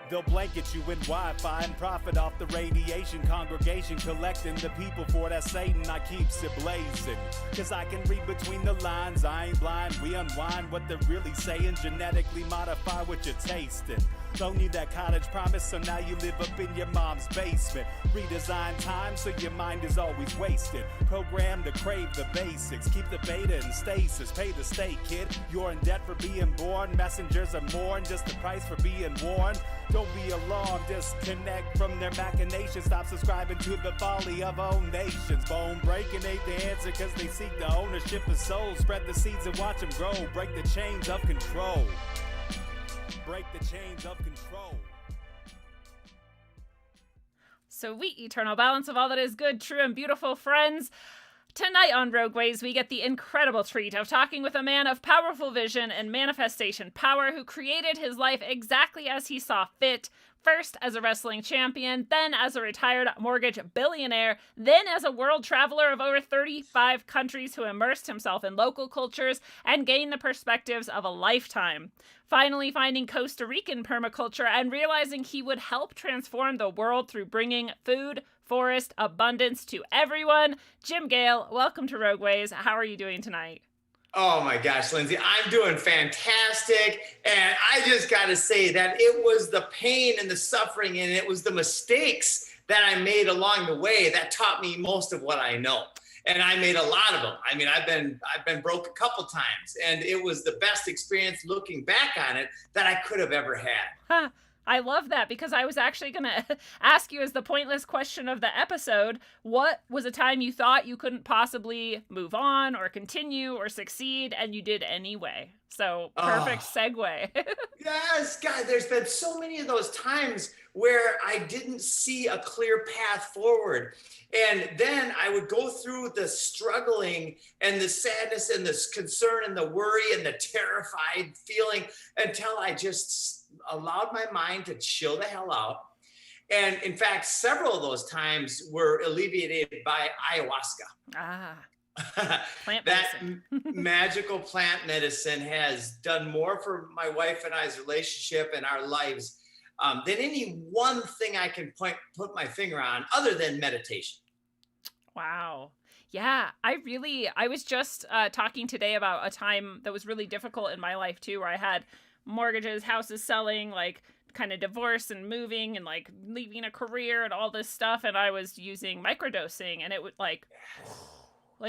They'll blanket you in Wi-Fi and profit off the radiation. Congregation collecting the people for that Satan. I keeps it blazing, cause I can read between the lines. I ain't blind, we unwind what they're really saying. Genetically modify what you're tasting. Don't need that cottage promise, so now you live up in your mom's basement. Redesign time so your mind is always wasted. Programmed to crave the basics. Keep the beta in stasis. Pay the state, kid. You're in debt for being born. Messengers are more than just the price for being warned. Don't be alarmed, disconnect from their machinations. Stop subscribing to the folly of all nations. Bone breaking ain't the answer, cause they seek the ownership of souls. Spread the seeds and watch them grow. Break the chains of control. Break the chains of control. Sweet eternal balance of all that is good, true, and beautiful, friends. Tonight on Rogue Ways, we get the incredible treat of talking with a man of powerful vision and manifestation power who created his life exactly as he saw fit. First as a wrestling champion, then as a retired mortgage billionaire, then as a world traveler of over 35 countries who immersed himself in local cultures and gained the perspectives of a lifetime. Finally finding Costa Rican permaculture and realizing he would help transform the world through bringing food, forest, abundance to everyone. Jim Gale, welcome to Rogue Ways. How are you doing tonight? Oh my gosh, Lindsay, I'm doing fantastic. And I just got to say that it was the pain and the suffering and it was the mistakes that I made along the way that taught me most of what I know. And I made a lot of them. I mean, I've been broke a couple times, and it was the best experience looking back on it that I could have ever had. Huh. I love that, because I was actually going to ask you as the pointless question of the episode, what was a time you thought you couldn't possibly move on or continue or succeed, and you did anyway? So perfect segue. Yes, God, there's been so many of those times where I didn't see a clear path forward. And then I would go through the struggling and the sadness and the concern and the worry and the terrified feeling until I just allowed my mind to chill the hell out. And in fact, several of those times were alleviated by ayahuasca. Plant that medicine. magical plant medicine has done more for my wife and I's relationship and our lives than any one thing I can put my finger on other than meditation. Wow. Yeah, I was just talking today about a time that was really difficult in my life too, where I had mortgages, houses selling, like kind of divorce and moving and like leaving a career and all this stuff. And I was using microdosing, and it would like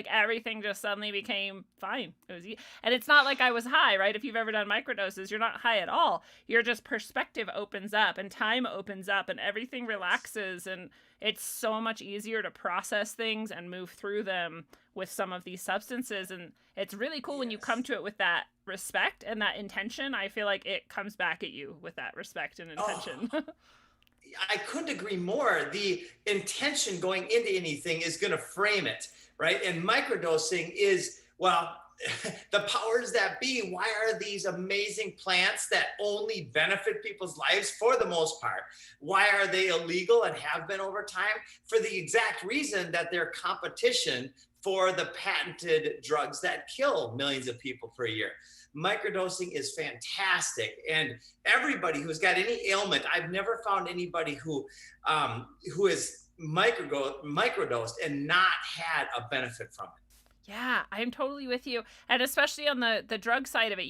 everything just suddenly became fine. And it's not like I was high, right? If you've ever done microdoses, you're not high at all. Your just perspective opens up and time opens up and everything relaxes, and it's so much easier to process things and move through them with some of these substances. And it's really cool when you come to it with that respect and that intention. I feel like it comes back at you with that respect and intention. I couldn't agree more. The intention going into anything is going to frame it, right? And microdosing is, well, the powers that be. Why are these amazing plants that only benefit people's lives for the most part? Why are they illegal and have been over time? For the exact reason that they're competition for the patented drugs that kill millions of people per year. Microdosing is fantastic, and everybody who's got any ailment, I've never found anybody who is microdosed and not had a benefit from it. Yeah, I'm totally with you. And especially on the drug side of it,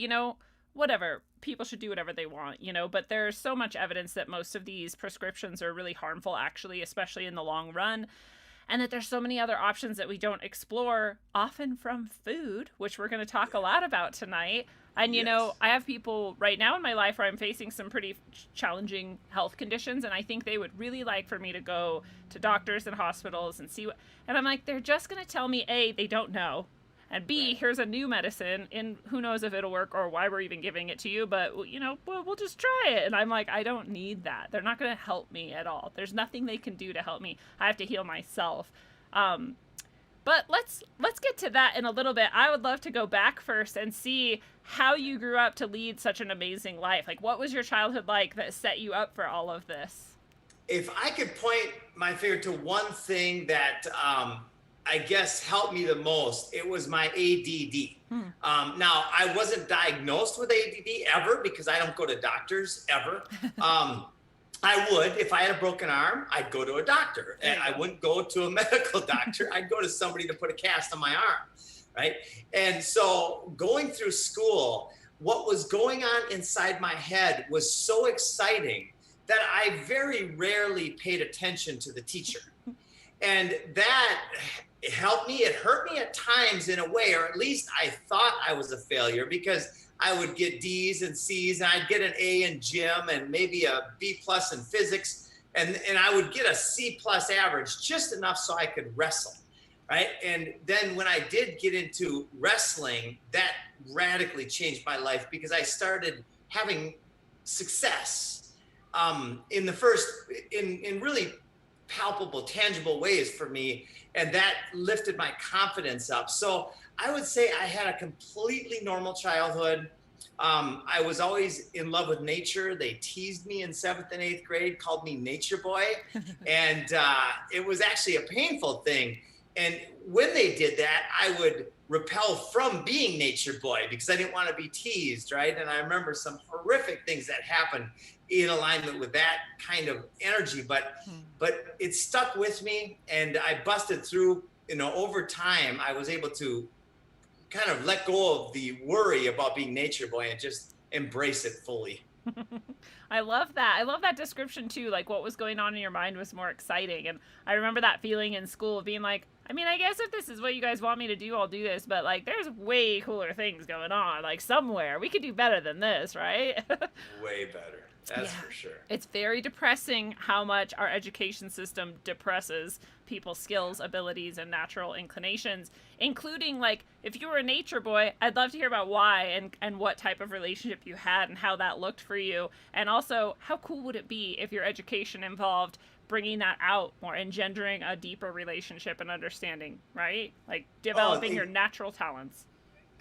whatever, people should do whatever they want, but there's so much evidence that most of these prescriptions are really harmful, actually, especially in the long run. And that there's so many other options that we don't explore, often from food, which we're going to talk a lot about tonight. And, I have people right now in my life where I'm facing some pretty challenging health conditions. And I think they would really like for me to go to doctors and hospitals and see and I'm like, they're just going to tell me, A, they don't know. And B, here's a new medicine, and who knows if it'll work or why we're even giving it to you, but, we'll just try it. And I'm like, I don't need that. They're not going to help me at all. There's nothing they can do to help me. I have to heal myself. But let's get to that in a little bit. I would love to go back first and see how you grew up to lead such an amazing life. Like, what was your childhood like that set you up for all of this? If I could point my finger to one thing that I guess helped me the most, it was my ADD. Now, I wasn't diagnosed with ADD ever because I don't go to doctors ever. I would, if I had a broken arm, I'd go to a doctor. And I wouldn't go to a medical doctor. I'd go to somebody to put a cast on my arm, right? And so going through school, what was going on inside my head was so exciting that I very rarely paid attention to the teacher. And that helped me. It hurt me at times in a way, or at least I thought I was a failure, because I would get D's and C's, and I'd get an A in gym and maybe a B+ in physics. And I would get a C+ average, just enough so I could wrestle, right? And then when I did get into wrestling, that radically changed my life, because I started having success in really palpable, tangible ways for me. And that lifted my confidence up. So I would say I had a completely normal childhood. I was always in love with nature. They teased me in 7th and 8th grade, called me Nature Boy. And it was actually a painful thing. And when they did that, I would repel from being Nature Boy, because I didn't want to be teased, right? And I remember some horrific things that happened in alignment with that kind of energy, but it stuck with me, and I busted through. Over time, I was able to kind of let go of the worry about being Nature Boy and just embrace it fully. I love that. I love that description too. Like, what was going on in your mind was more exciting. And I remember that feeling in school of being like, I mean, I guess if this is what you guys want me to do, I'll do this. But like, there's way cooler things going on. Like, somewhere we could do better than this, right? Way better. That's for sure. It's very depressing how much our education system depresses people's skills, abilities, and natural inclinations, including, like, if you were a nature boy, I'd love to hear about why and what type of relationship you had and how that looked for you. And also, how cool would it be if your education involved bringing that out more, engendering a deeper relationship and understanding, right? Like, developing your natural talents.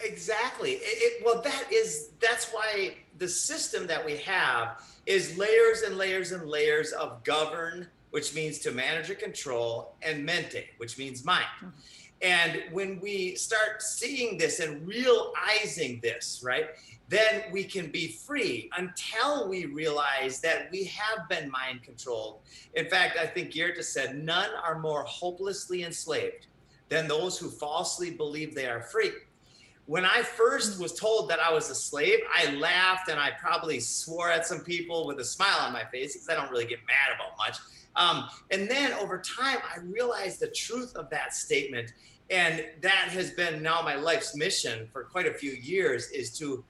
Exactly. Well, that's why the system that we have is layers and layers and layers of govern, which means to manage or control, and mente, which means mind. Mm-hmm. And when we start seeing this and realizing this, right, then we can be free until we realize that we have been mind controlled. In fact, I think Goethe said, none are more hopelessly enslaved than those who falsely believe they are free. When I first was told that I was a slave, I laughed and I probably swore at some people with a smile on my face, because I don't really get mad about much. And then over time, I realized the truth of that statement. And that has been now my life's mission for quite a few years, is to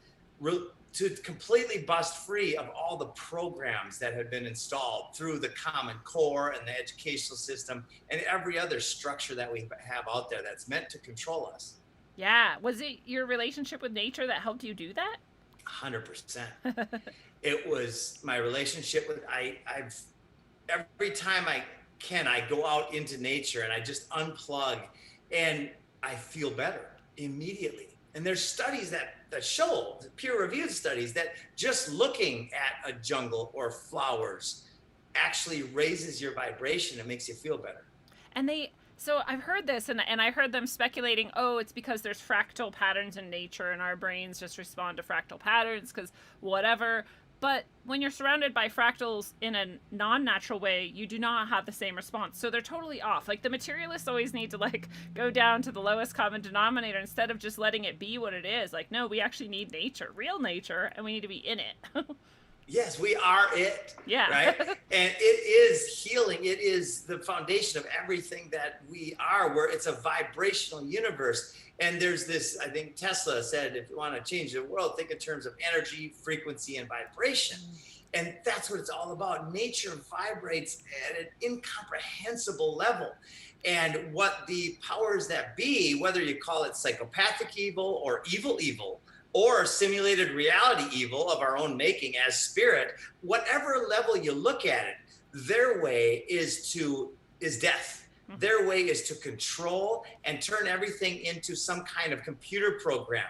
completely bust free of all the programs that have been installed through the Common Core and the educational system and every other structure that we have out there that's meant to control us. Yeah. Was it your relationship with nature that helped you do that? 100%. It was my relationship with, I've every time I go out into nature and I just unplug, and I feel better immediately. And there's studies that show, peer-reviewed studies, that just looking at a jungle or flowers actually raises your vibration and makes you feel better. And so I've heard this, and I heard them speculating, it's because there's fractal patterns in nature and our brains just respond to fractal patterns because whatever. But when you're surrounded by fractals in a non-natural way, you do not have the same response. So they're totally off. Like, the materialists always need to go down to the lowest common denominator instead of just letting it be what it is. Like, no, we actually need nature, real nature, and we need to be in it. Yes, we are it. Yeah. Right? And it is healing. It is the foundation of everything that we are, where it's a vibrational universe. And there's this, I think Tesla said, if you want to change the world, think in terms of energy, frequency, and vibration. And that's what it's all about. Nature vibrates at an incomprehensible level. And what the powers that be, whether you call it psychopathic evil or evil, or simulated reality evil of our own making as spirit, whatever level you look at it, their way is death. Their way is to control and turn everything into some kind of computer program.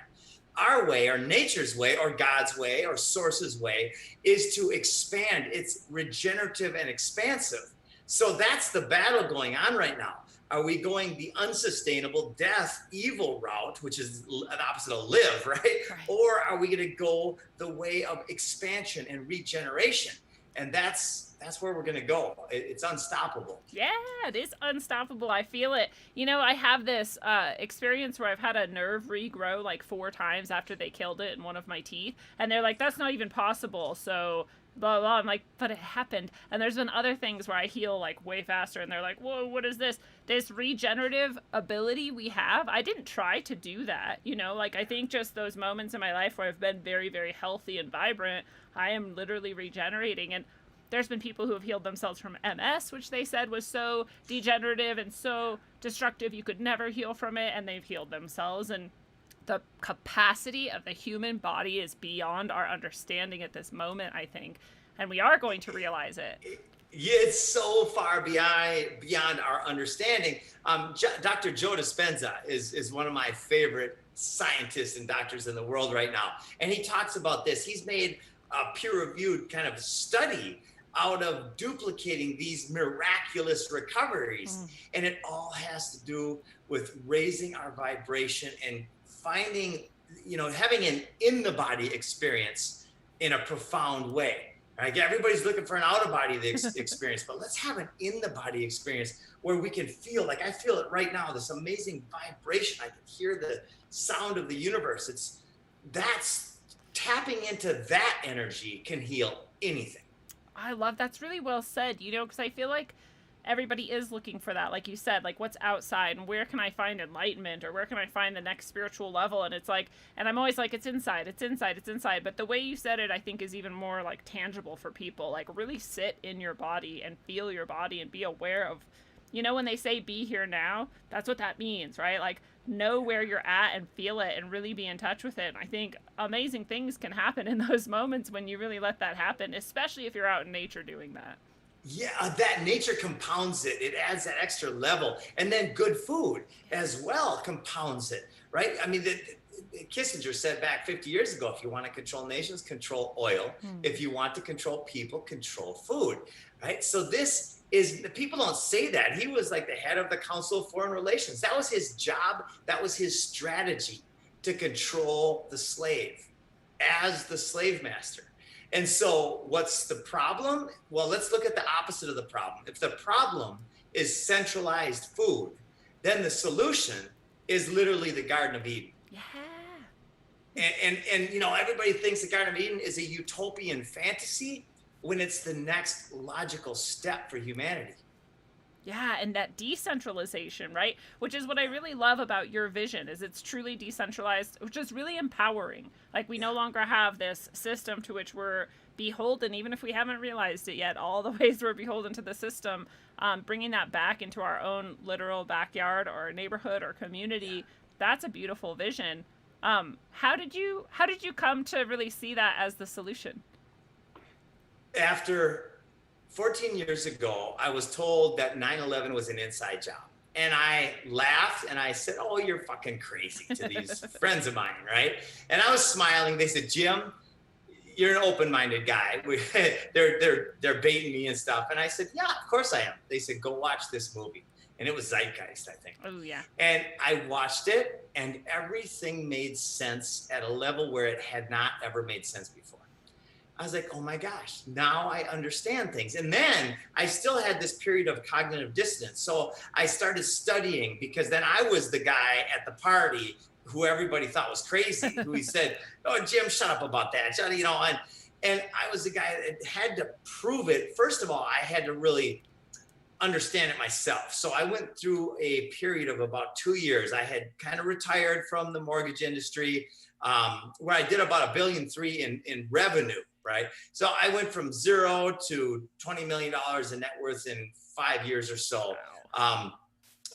Our way, or nature's way, or God's way, or source's way, is to expand. It's regenerative and expansive. So that's the battle going on right now. Are we going the unsustainable death, evil route, which is an opposite of live, right? Or are we going to go the way of expansion and regeneration? And that's where we're going to go. It's unstoppable. Yeah, it is unstoppable. I feel it. You know, I have this experience where I've had a nerve regrow like 4 times after they killed it in one of my teeth. And they're like, that's not even possible. So blah, blah. I'm like, but it happened. And there's been other things where I heal like way faster. And they're like, whoa, what is this? This regenerative ability we have. I didn't try to do that. You know, like I think just those moments in my life where I've been very, very healthy and vibrant, I am literally regenerating. And there's been people who have healed themselves from MS, which they said was so degenerative and so destructive you could never heal from it, and they've healed themselves. And the capacity of the human body is beyond our understanding at this moment, I think, and we are going to realize it. Yeah, it's so far beyond our understanding. Dr. Joe Dispenza is one of my favorite scientists and doctors in the world right now, and he talks about this. He's made a peer-reviewed kind of study out of duplicating these miraculous recoveries. And it all has to do with raising our vibration and finding, having an in the body experience in a profound way. Right? Everybody's looking for an out of body experience, but let's have an in the body experience where we can feel, like I feel it right now, this amazing vibration. I can hear the sound of the universe. That's tapping into that energy can heal anything. I love that's really well said, because I feel like everybody is looking for that, like you said, like what's outside and where can I find enlightenment or where can I find the next spiritual level. And it's like, and I'm always like, it's inside. But the way you said it, I think is even more like tangible for people. Like really sit in your body and feel your body and be aware of, when they say be here now, that's what that means, right? Like know where you're at and feel it and really be in touch with it. And I think amazing things can happen in those moments when you really let that happen, especially if you're out in nature doing that. Yeah, that nature compounds it. It adds that extra level. And then good food as well compounds it, right? I mean, Kissinger said back 50 years ago, if you want to control nations, control oil. If you want to control people, control food, right? So this is, people don't say that. He was like the head of the Council of Foreign Relations. That was his job. That was his strategy, to control the slave as the slave master. And so what's the problem? Well, let's look at the opposite of the problem. If the problem is centralized food, then the solution is literally the Garden of Eden. Yeah. And everybody thinks the Garden of Eden is a utopian fantasy when it's the next logical step for humanity. Yeah, and that decentralization, right? Which is what I really love about your vision, is it's truly decentralized, which is really empowering. Like we no longer have this system to which we're beholden, even if we haven't realized it yet, all the ways we're beholden to the system, bringing that back into our own literal backyard or neighborhood or community. That's a beautiful vision. How did you come to really see that as the solution? After 14 years ago, I was told that 9/11 was an inside job. And I laughed and I said, oh, you're fucking crazy, to these friends of mine, right? And I was smiling. They said, Jim, you're an open-minded guy. They're baiting me and stuff. And I said, yeah, of course I am. They said, go watch this movie. And it was Zeitgeist, I think. Oh, yeah. And I watched it and everything made sense at a level where it had not ever made sense before. I was like, oh my gosh, now I understand things. And then I still had this period of cognitive dissonance. So I started studying, because then I was the guy at the party who everybody thought was crazy, who he said, oh, Jim, shut up about that. And I was the guy that had to prove it. First of all, I had to really understand it myself. So I went through a period of about 2 years. I had kind of retired from the mortgage industry, where I did about $1.3 billion in revenue. Right. So I went from 0 to $20 million in net worth in 5 years or so. Wow.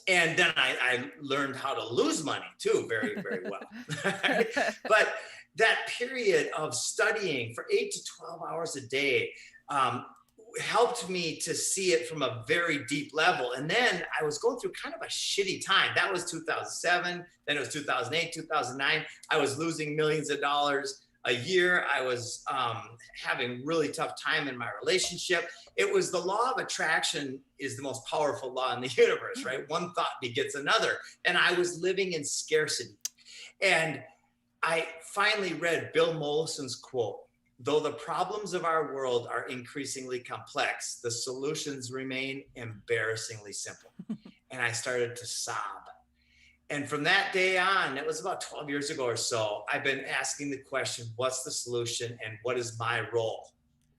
And then I learned how to lose money too, very, very well. But that period of studying for 8 to 12 hours a day helped me to see it from a very deep level. And then I was going through kind of a shitty time. That was 2007. Then it was 2008, 2009. I was losing millions of dollars a year. I was having really tough time in my relationship. It was the law of attraction is the most powerful law in the universe, right? One thought begets another. And I was living in scarcity. And I finally read Bill Mollison's quote. Though the problems of our world are increasingly complex, the solutions remain embarrassingly simple. And I started to sob. And from that day on, it was about 12 years ago or so, I've been asking the question, what's the solution and what is my role?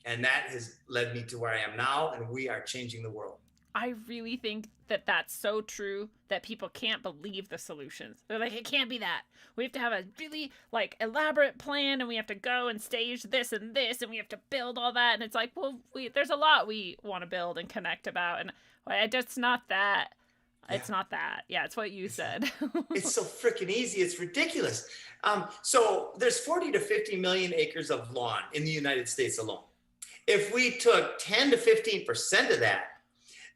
And that has led me to where I am now, and we are changing the world. I really think that that's so true that people can't believe the solutions. They're like, it can't be that. We have to have a really like elaborate plan, and we have to go and stage this, and we have to build all that. And it's like, well, there's a lot we want to build and connect about, and it's not that. Yeah. It's not that. Yeah, it's what you said. It's so freaking easy. It's ridiculous. So there's 40 to 50 million acres of lawn in the United States alone. If we took 10 to 15% of that,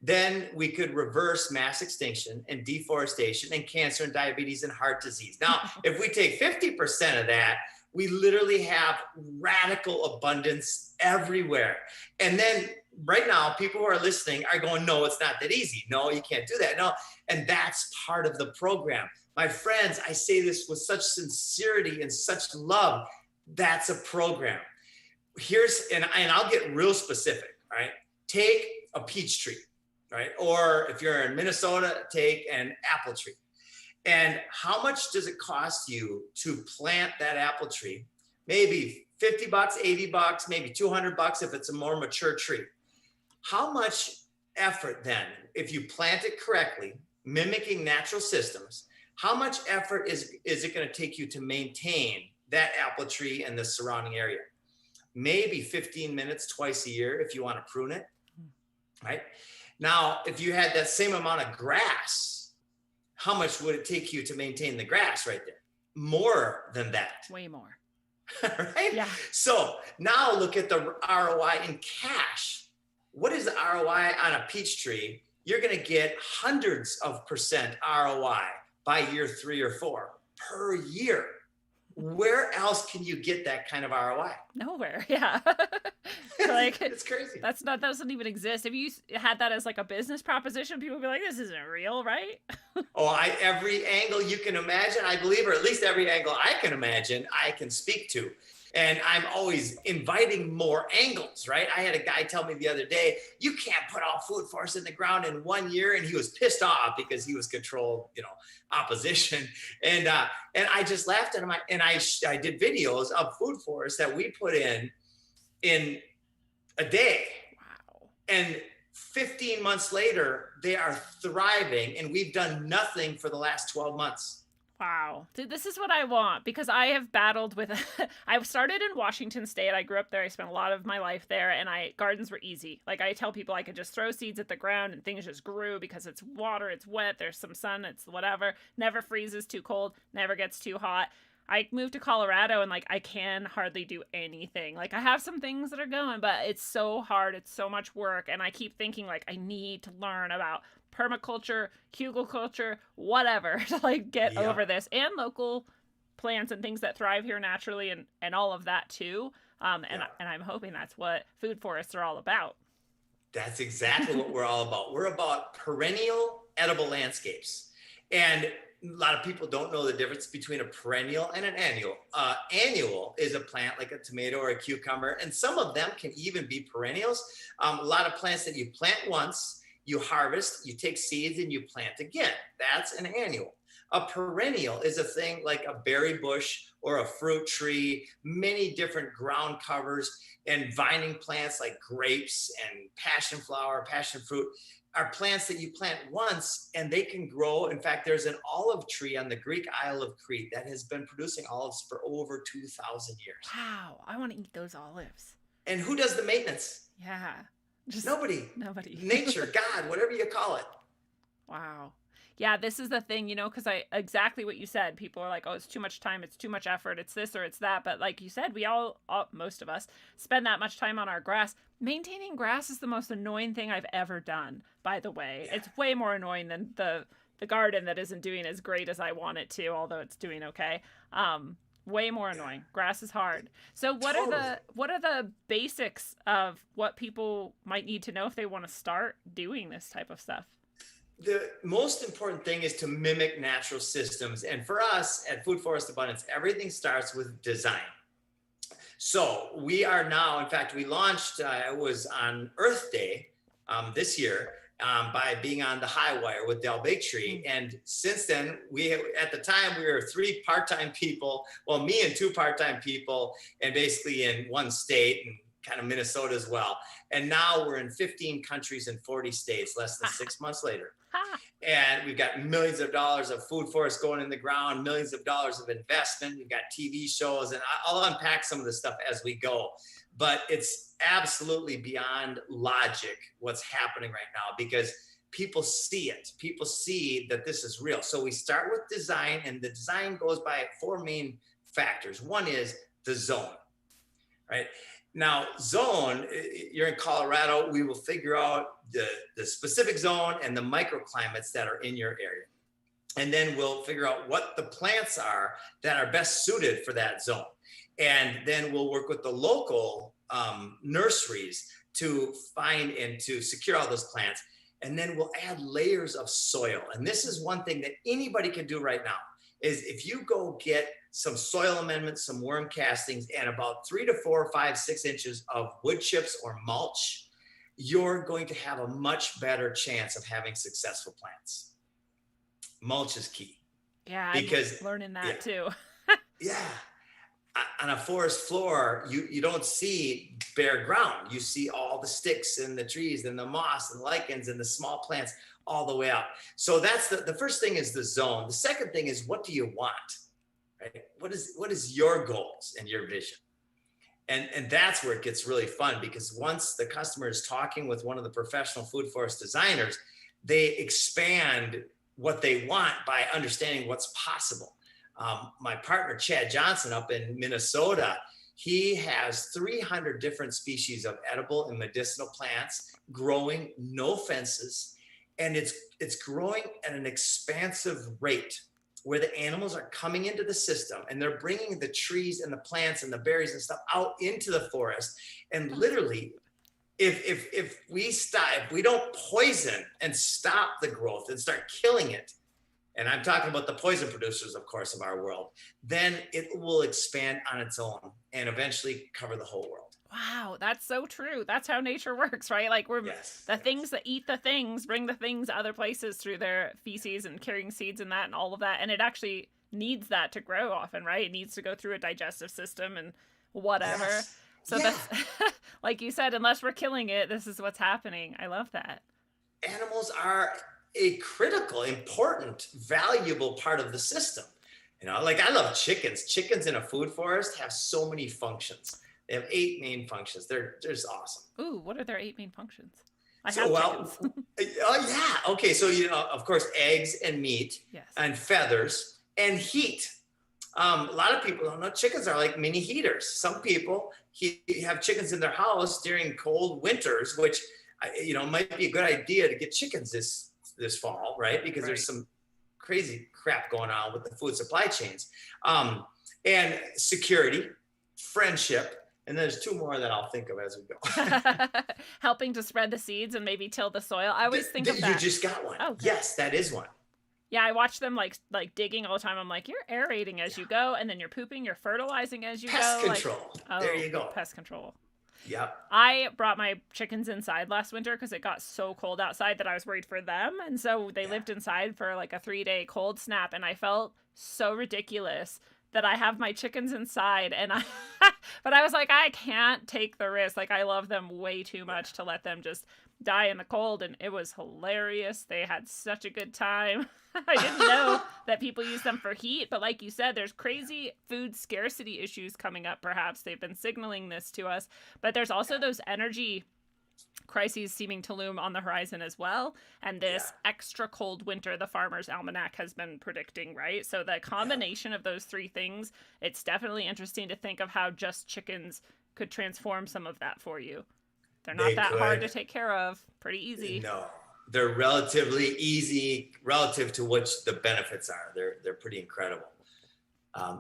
then we could reverse mass extinction and deforestation and cancer and diabetes and heart disease. Now, if we take 50% of that, we literally have radical abundance everywhere. And then right now, people who are listening are going, no, it's not that easy. No, you can't do that. No. And that's part of the program. My friends, I say this with such sincerity and such love. That's a program. And I'll get real specific, right? Take a peach tree, right? Or if you're in Minnesota, take an apple tree. And how much does it cost you to plant that apple tree? Maybe $50, $80, maybe $200 if it's a more mature tree. How much effort then, if you plant it correctly, mimicking natural systems, how much effort is it going to take you to maintain that apple tree and the surrounding area? Maybe 15 minutes twice a year if you want to prune it, right? Now, if you had that same amount of grass, how much would it take you to maintain the grass right there? More than that. Way more. Right? Yeah. So now look at the ROI in cash. What is the ROI on a peach tree? You're going to get hundreds of % ROI by year 3 or 4 per year. Where else can you get that kind of ROI? Nowhere. Yeah. Like it's crazy. That doesn't even exist. If you had that as like a business proposition, people would be like, this isn't real, right? Every angle you can imagine, I believe, or at least every angle I can imagine, I can speak to. And I'm always inviting more angles, right? I had a guy tell me the other day, you can't put all food forests in the ground in 1 year. And he was pissed off because he was controlled, opposition. And I just laughed at him. And I did videos of food forests that we put in a day. Wow. And 15 months later, they are thriving. And we've done nothing for the last 12 months. Wow. This is what I want, because I have battled with, I started in Washington State. I grew up there. I spent a lot of my life there, and gardens were easy. Like I tell people I could just throw seeds at the ground and things just grew because it's water, it's wet, there's some sun, it's whatever, never freezes too cold, never gets too hot. I moved to Colorado and I can hardly do anything. Like I have some things that are going, but it's so hard. It's so much work. And I keep thinking I need to learn about permaculture, hugelculture, whatever to get over this, and local plants and things that thrive here naturally and all of that too. And I'm hoping that's what food forests are all about. That's exactly what we're all about. We're about perennial edible landscapes. And a lot of people don't know the difference between a perennial and an annual. Annual is a plant like a tomato or a cucumber, and some of them can even be perennials. A lot of plants that you plant once, you harvest, you take seeds, and you plant again. That's an annual. A perennial is a thing like a berry bush or a fruit tree, many different ground covers, and vining plants like grapes and passion flower, passion fruit are plants that you plant once and they can grow. In fact, there's an olive tree on the Greek Isle of Crete that has been producing olives for over 2,000 years. Wow, I want to eat those olives. And who does the maintenance? Yeah. Nobody. Nature, God, whatever you call it. Wow. Yeah, this is the thing, because exactly what you said. People are like, oh, it's too much time, it's too much effort, it's this or it's that. But like you said, we all, most of us, spend that much time on our grass. Maintaining grass is the most annoying thing I've ever done, by the way. Yeah. It's way more annoying than the garden that isn't doing as great as I want it to, although it's doing okay. Way more annoying. Grass is hard. So what are the basics of what people might need to know if they want to start doing this type of stuff? The most important thing is to mimic natural systems. And for us at Food Forest Abundance, everything starts with design. So we are now, in fact, we launched, it was on Earth Day this year, by being on the high wire with Del Bakery. And since then, at the time, we were 3 part-time people, well, me and 2 part-time people, and basically in 1 state and kind of Minnesota as well. And now we're in 15 countries and 40 states, less than 6 months later. And we've got millions of dollars of food forest going in the ground, millions of dollars of investment. We've got TV shows, and I'll unpack some of this stuff as we go. But it's absolutely beyond logic what's happening right now, because people see it. People see that this is real. So we start with design, and the design goes by 4 main factors. One is the zone, right? Now, zone, you're in Colorado, we will figure out the specific zone and the microclimates that are in your area. And then we'll figure out what the plants are that are best suited for that zone. And then we'll work with the local nurseries to find and to secure all those plants. And then we'll add layers of soil. And this is one thing that anybody can do right now, is if you go get some soil amendments, some worm castings, and about 3 to 4, 5, 6 inches of wood chips or mulch, you're going to have a much better chance of having successful plants. Mulch is key. Yeah, because I'm learning that too. Yeah. On a forest floor, you don't see bare ground. You see all the sticks and the trees and the moss and lichens and the small plants all the way out. So that's the first thing is the zone. The second thing is, what do you want? Right? What is your goals and your vision? And that's where it gets really fun, because once the customer is talking with one of the professional food forest designers, they expand what they want by understanding what's possible. My partner, Chad Johnson, up in Minnesota, he has 300 different species of edible and medicinal plants growing, no fences, and it's growing at an expansive rate where the animals are coming into the system and they're bringing the trees and the plants and the berries and stuff out into the forest. And literally, if we don't poison and stop the growth and start killing it, and I'm talking about the poison producers, of course, of our world, then it will expand on its own and eventually cover the whole world. Wow, that's so true. That's how nature works, right? Like things that eat the things bring the things other places through their feces and carrying seeds and that and all of that. And it actually needs that to grow often, right? It needs to go through a digestive system and whatever. Yes. So that's, like you said, unless we're killing it, this is what's happening. I love that. Animals are a critical, important, valuable part of the system. Like I love chickens. Chickens in a food forest have so many functions. They have 8 main functions. They're just awesome. Ooh, what are their 8 main functions? Oh yeah. Okay. So, of course, eggs and meat, yes, and feathers and heat. A lot of people don't know chickens are like mini heaters. Some people have chickens in their house during cold winters, which, might be a good idea to get chickens this fall, right? Because there's some crazy crap going on with the food supply chains. And security, friendship, and there's 2 more that I'll think of as we go. Helping to spread the seeds and maybe till the soil. I always think of that. You just got one. Oh, yes, that is one. Yeah, I watch them like digging all the time. I'm like, you're aerating as you go, and then you're pooping, you're fertilizing as you Pest go. Control. There you go. Pest control. Yep. I brought my chickens inside last winter because it got so cold outside that I was worried for them. And so they lived inside for like a 3-day cold snap. And I felt so ridiculous that I have my chickens inside. And but I was like, I can't take the risk. Like, I love them way too much to let them just die in the cold. And it was hilarious. They had such a good time. I didn't know that people use them for heat, but like you said, there's crazy food scarcity issues coming up. Perhaps they've been signaling this to us, but there's also those energy crises seeming to loom on the horizon as well. And this extra cold winter, the Farmer's Almanac has been predicting, right? So the combination of those 3 things, it's definitely interesting to think of how just chickens could transform some of that for you. They're not hard to take care of. Pretty easy. No. They're relatively easy relative to what the benefits are. They're pretty incredible.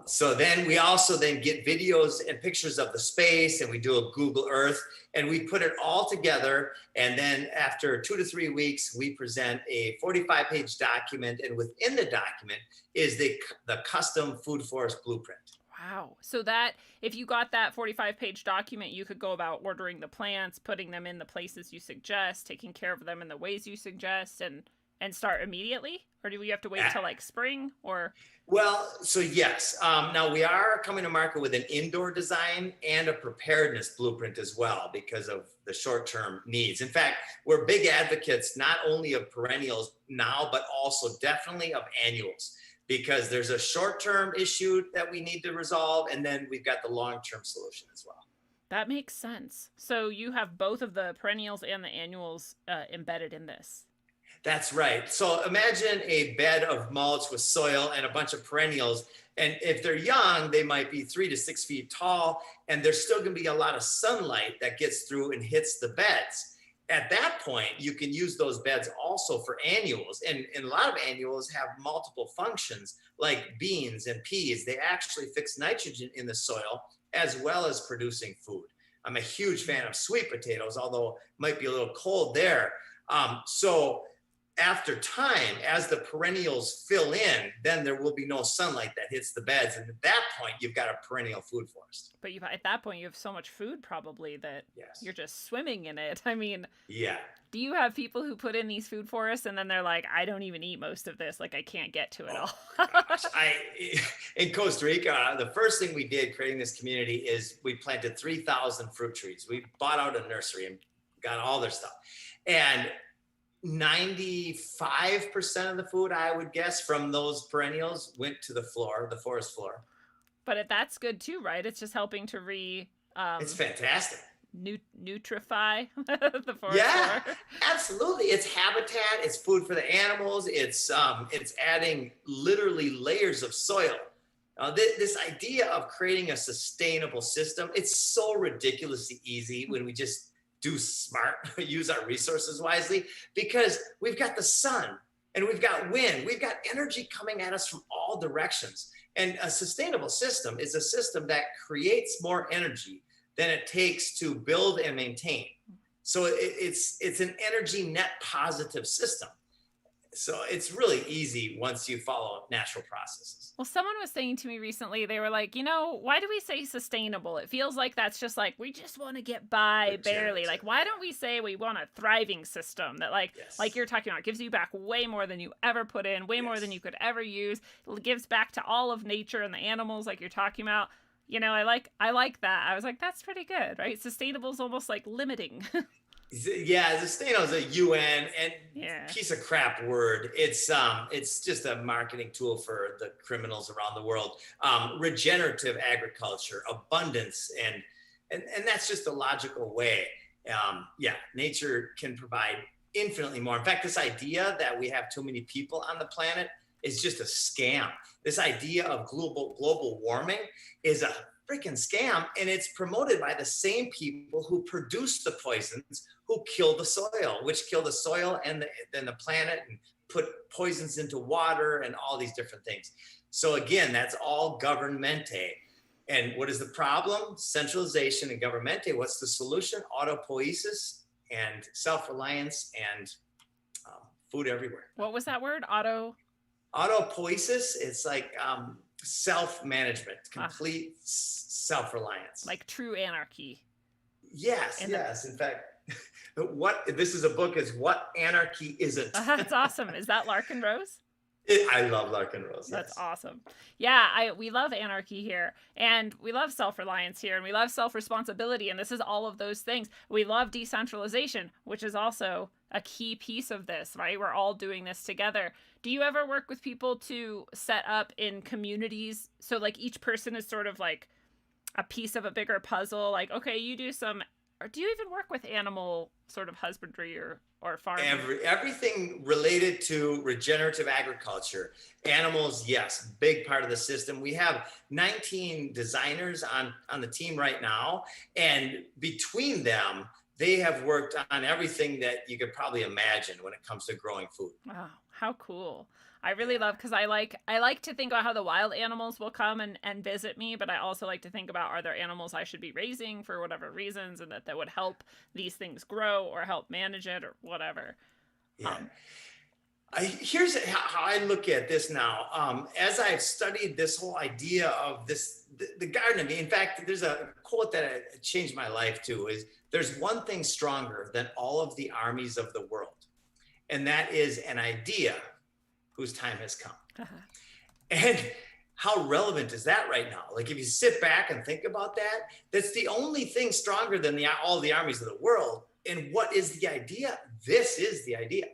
So then we also get videos and pictures of the space, and we do a Google Earth, and we put it all together. And then after 2 to 3 weeks, we present a 45-page document, and within the document is the custom food forest blueprint. Wow. So that if you got that 45-page document, you could go about ordering the plants, putting them in the places you suggest, taking care of them in the ways you suggest, and start immediately? Or do we have to wait till like spring or? Well, so yes. Now we are coming to market with an indoor design and a preparedness blueprint as well because of the short-term needs. In fact, we're big advocates not only of perennials now, but also definitely of annuals, because there's a short-term issue that we need to resolve, and then we've got the long-term solution as well. That makes sense. So you have both of the perennials and the annuals embedded in this. That's right. So imagine a bed of mulch with soil and a bunch of perennials. And if they're young, they might be 3 to 6 feet tall, and there's still going to be a lot of sunlight that gets through and hits the beds. At that point, you can use those beds also for annuals. And a lot of annuals have multiple functions, like beans and peas. They actually fix nitrogen in the soil as well as producing food. I'm a huge fan of sweet potatoes, although it might be a little cold there. So after time, as the perennials fill in, then there will be no sunlight that hits the beds. And at that point, you've got a perennial food forest. But at that point, you have so much food probably that Yes. you're just swimming in it. I mean, yeah. Do you have people who put in these food forests and then they're like, I don't even eat most of this. Like, I can't get to it all. Gosh, in Costa Rica, the first thing we did creating this community is we planted 3,000 fruit trees. We bought out a nursery and got all their stuff. And 95% of the food, I would guess, from those perennials went to the floor, the forest floor. But that's good too, right? It's just helping to it's fantastic. Nutrify the forest Yeah, floor. absolutely. It's habitat, it's food for the animals, it's adding literally layers of soil. This idea of creating a sustainable system, it's so ridiculously easy when we just do smart, use our resources wisely, because we've got the sun and we've got wind, we've got energy coming at us from all directions. And a sustainable system is a system that creates more energy than it takes to build and maintain. So it's an energy net positive system. So it's really easy once you follow natural processes. Well, someone was saying to me recently, they were like, why do we say sustainable? It feels like that's just like, we just want to get by barely. Like, why don't we say we want a thriving system that like you're talking about, gives you back way more than you ever put in, way more than you could ever use. It gives back to all of nature and the animals like you're talking about. I like that. I was like, that's pretty good, right? Sustainable is almost like limiting. Yeah, sustainable is a UN and piece of crap word. It's just a marketing tool for the criminals around the world. Regenerative agriculture, abundance, and that's just a logical way. Nature can provide infinitely more. In fact, this idea that we have too many people on the planet is just a scam. This idea of global warming is a freaking scam, and it's promoted by the same people who produce the poisons, who kill the soil, which kill the soil and then the planet, and put poisons into water and all these different things. So again, that's all governmente. And what is the problem? Centralization and governmente. What's the solution? Autopoiesis and self-reliance and food everywhere. What was that word? Autopoiesis. It's like self-management, complete self-reliance. Like true anarchy. Yes. In fact, this is a book is What Anarchy Isn't. That's awesome. Is that Larkin Rose? I love Larkin Rose. That's awesome. Yeah, we love anarchy here, and we love self-reliance here, and we love self-responsibility, and this is all of those things. We love decentralization, which is also a key piece of this, right? We're all doing this together. Do you ever work with people to set up in communities so like each person is sort of like a piece of a bigger puzzle? Like, okay, you do some, or do you even work with animal sort of husbandry or farming? Everything related to regenerative agriculture. Animals, yes, big part of the system. We have 19 designers on the team right now, and between them, they have worked on everything that you could probably imagine when it comes to growing food. Wow, how cool. I really love, because I like to think about how the wild animals will come and visit me, but I also like to think about, are there animals I should be raising for whatever reasons, and that would help these things grow or help manage it or whatever. Yeah. Here's how I look at this now. As I've studied this whole idea of the garden of Eden. In fact, there's a quote that changed my life too. Is there's one thing stronger than all of the armies of the world, and that is an idea whose time has come. And how relevant is that right now? Like if you sit back and think about that, that's the only thing stronger than all the armies of the world. And what is the idea? This is the idea.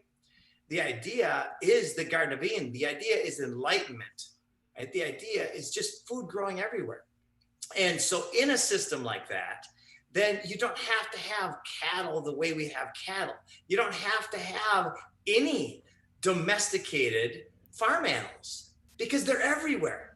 The idea is the Garden of Eden. The idea is enlightenment. Right? The idea is just food growing everywhere. And so in a system like that, then you don't have to have cattle the way we have cattle. You don't have to have any domesticated farm animals because they're everywhere.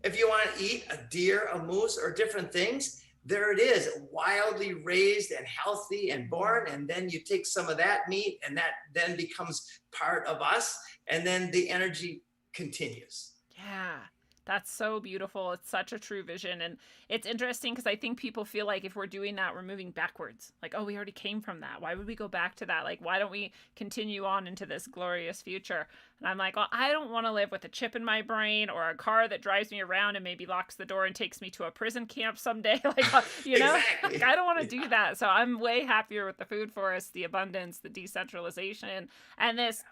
If you want to eat a deer, a moose, or different things, there it is, wildly raised and healthy and born. And then you take some of that meat and that then becomes part of us. And then the energy continues. Yeah, that's so beautiful. It's such a true vision. And it's interesting because I think people feel like if we're doing that, we're moving backwards. Like, oh, we already came from that. Why would we go back to that? Like, why don't we continue on into this glorious future? And I'm like, well, I don't want to live with a chip in my brain or a car that drives me around and maybe locks the door and takes me to a prison camp someday. Like, you know, Exactly. like, I don't want to do that. So I'm way happier with the food forest, the abundance, the decentralization, and this,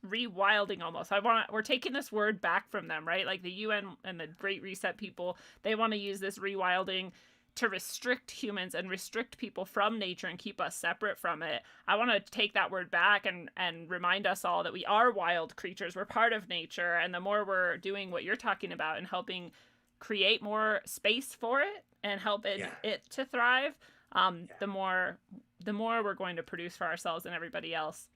rewilding almost. We're taking this word back from them, right? Like the UN and the Great Reset people, they want to use this rewilding to restrict humans and restrict people from nature and keep us separate from it. I want to take that word back and remind us all that we are wild creatures. We're part of nature. And the more we're doing what you're talking about and helping create more space for it and help it to thrive, the more we're going to produce for ourselves and everybody else.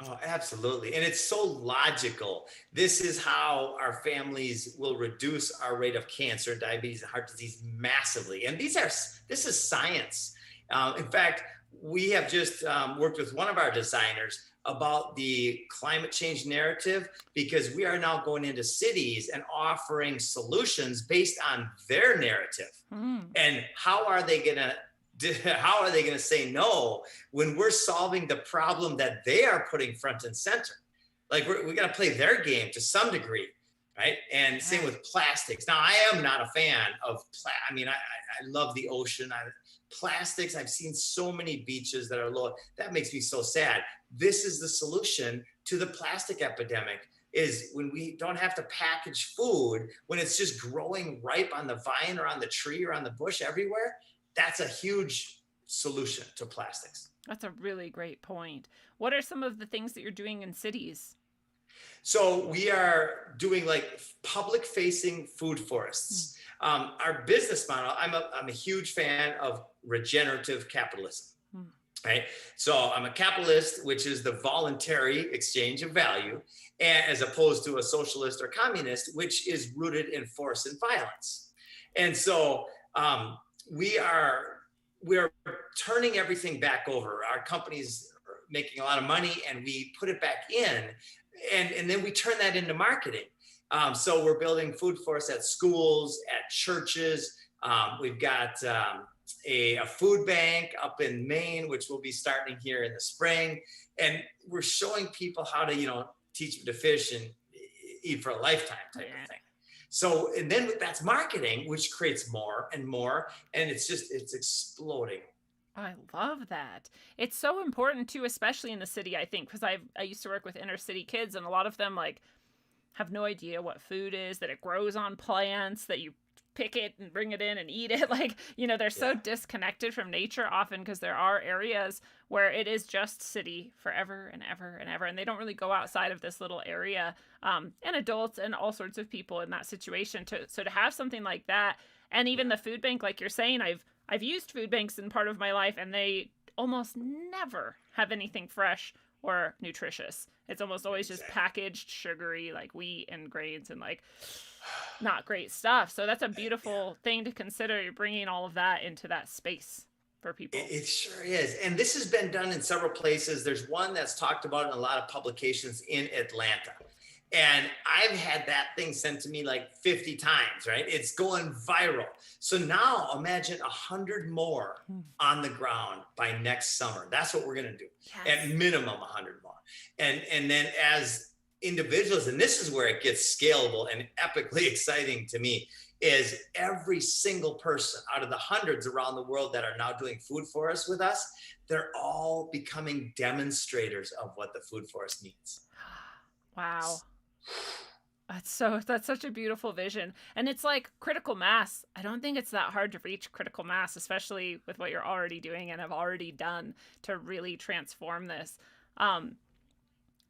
Oh, absolutely. And it's so logical. This is how our families will reduce our rate of cancer, diabetes, and heart disease massively. And this is science. In fact, we have just worked with one of our designers about the climate change narrative because we are now going into cities and offering solutions based on their narrative. And how are they going to say no when we're solving the problem that they are putting front and center? Like we got to play their game to some degree, right? And same with plastics. Now, I am not a fan of I love the ocean. Plastics, I've seen so many beaches that are low. That makes me so sad. This is the solution to the plastic epidemic, is when we don't have to package food, when it's just growing ripe on the vine or on the tree or on the bush everywhere. That's a huge solution to plastics. That's a really great point. What are some of the things that you're doing in cities? So we are doing like public facing food forests. Our business model, I'm a huge fan of regenerative capitalism, right? So I'm a capitalist, which is the voluntary exchange of value, and as opposed to a socialist or communist, which is rooted in force and violence. And so, we are turning everything back over. Our company's making a lot of money and we put it back in and then we turn that into marketing. So we're building food forests at schools, at churches. We've got a food bank up in Maine, which will be starting here in the spring. And we're showing people how to, teach them to fish and eat for a lifetime type of thing. So, and then that's marketing, which creates more and more, and it's exploding. I love that. It's so important too, especially in the city, I think, because I used to work with inner city kids, and a lot of them like have no idea what food is, that it grows on plants, that you pick it and bring it in and eat it. Like, they're so disconnected from nature often because there are areas where it is just city forever and ever and ever. And they don't really go outside of this little area, and adults and all sorts of people in that situation. So to have something like that, and even the food bank, like you're saying, I've used food banks in part of my life and they almost never have anything fresh or nutritious. It's almost always just packaged, sugary, like wheat and grains and like not great stuff. So that's a beautiful thing to consider. You're bringing all of that into that space for people. It sure is. And this has been done in several places. There's one that's talked about in a lot of publications in Atlanta. And I've had that thing sent to me like 50 times, right? It's going viral. So now imagine 100 more on the ground by next summer. That's what we're going to do. Yes. At minimum 100 more. And then as individuals, and this is where it gets scalable and epically exciting to me, is every single person out of the hundreds around the world that are now doing food forest with us, they're all becoming demonstrators of what the food forest means. Wow. That's such a beautiful vision. And it's like critical mass. I don't think it's that hard to reach critical mass, especially with what you're already doing and have already done to really transform this.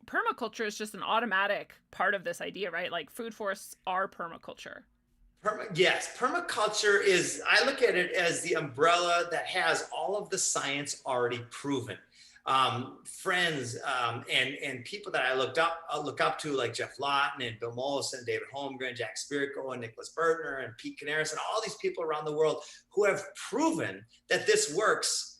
Permaculture is just an automatic part of this idea, right? Like food forests are permaculture. Yes, permaculture is, I look at it as the umbrella that has all of the science already proven. Friends and people that I look up to, like Jeff Lawton and Bill Mollison, David Holmgren, Jack Spirko, and Nicholas Bertner, and Pete Canaris, and all these people around the world who have proven that this works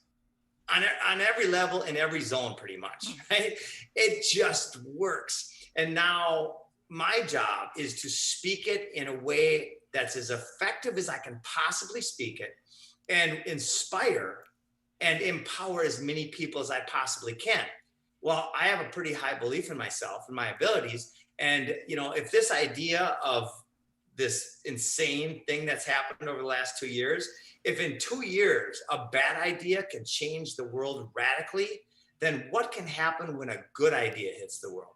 on every level in every zone, pretty much, right? It just works. And now my job is to speak it in a way that's as effective as I can possibly speak it, and inspire and empower as many people as I possibly can. Well, I have a pretty high belief in myself and my abilities. And, if this idea of this insane thing that's happened over the last 2 years, if in 2 years a bad idea can change the world radically, then what can happen when a good idea hits the world?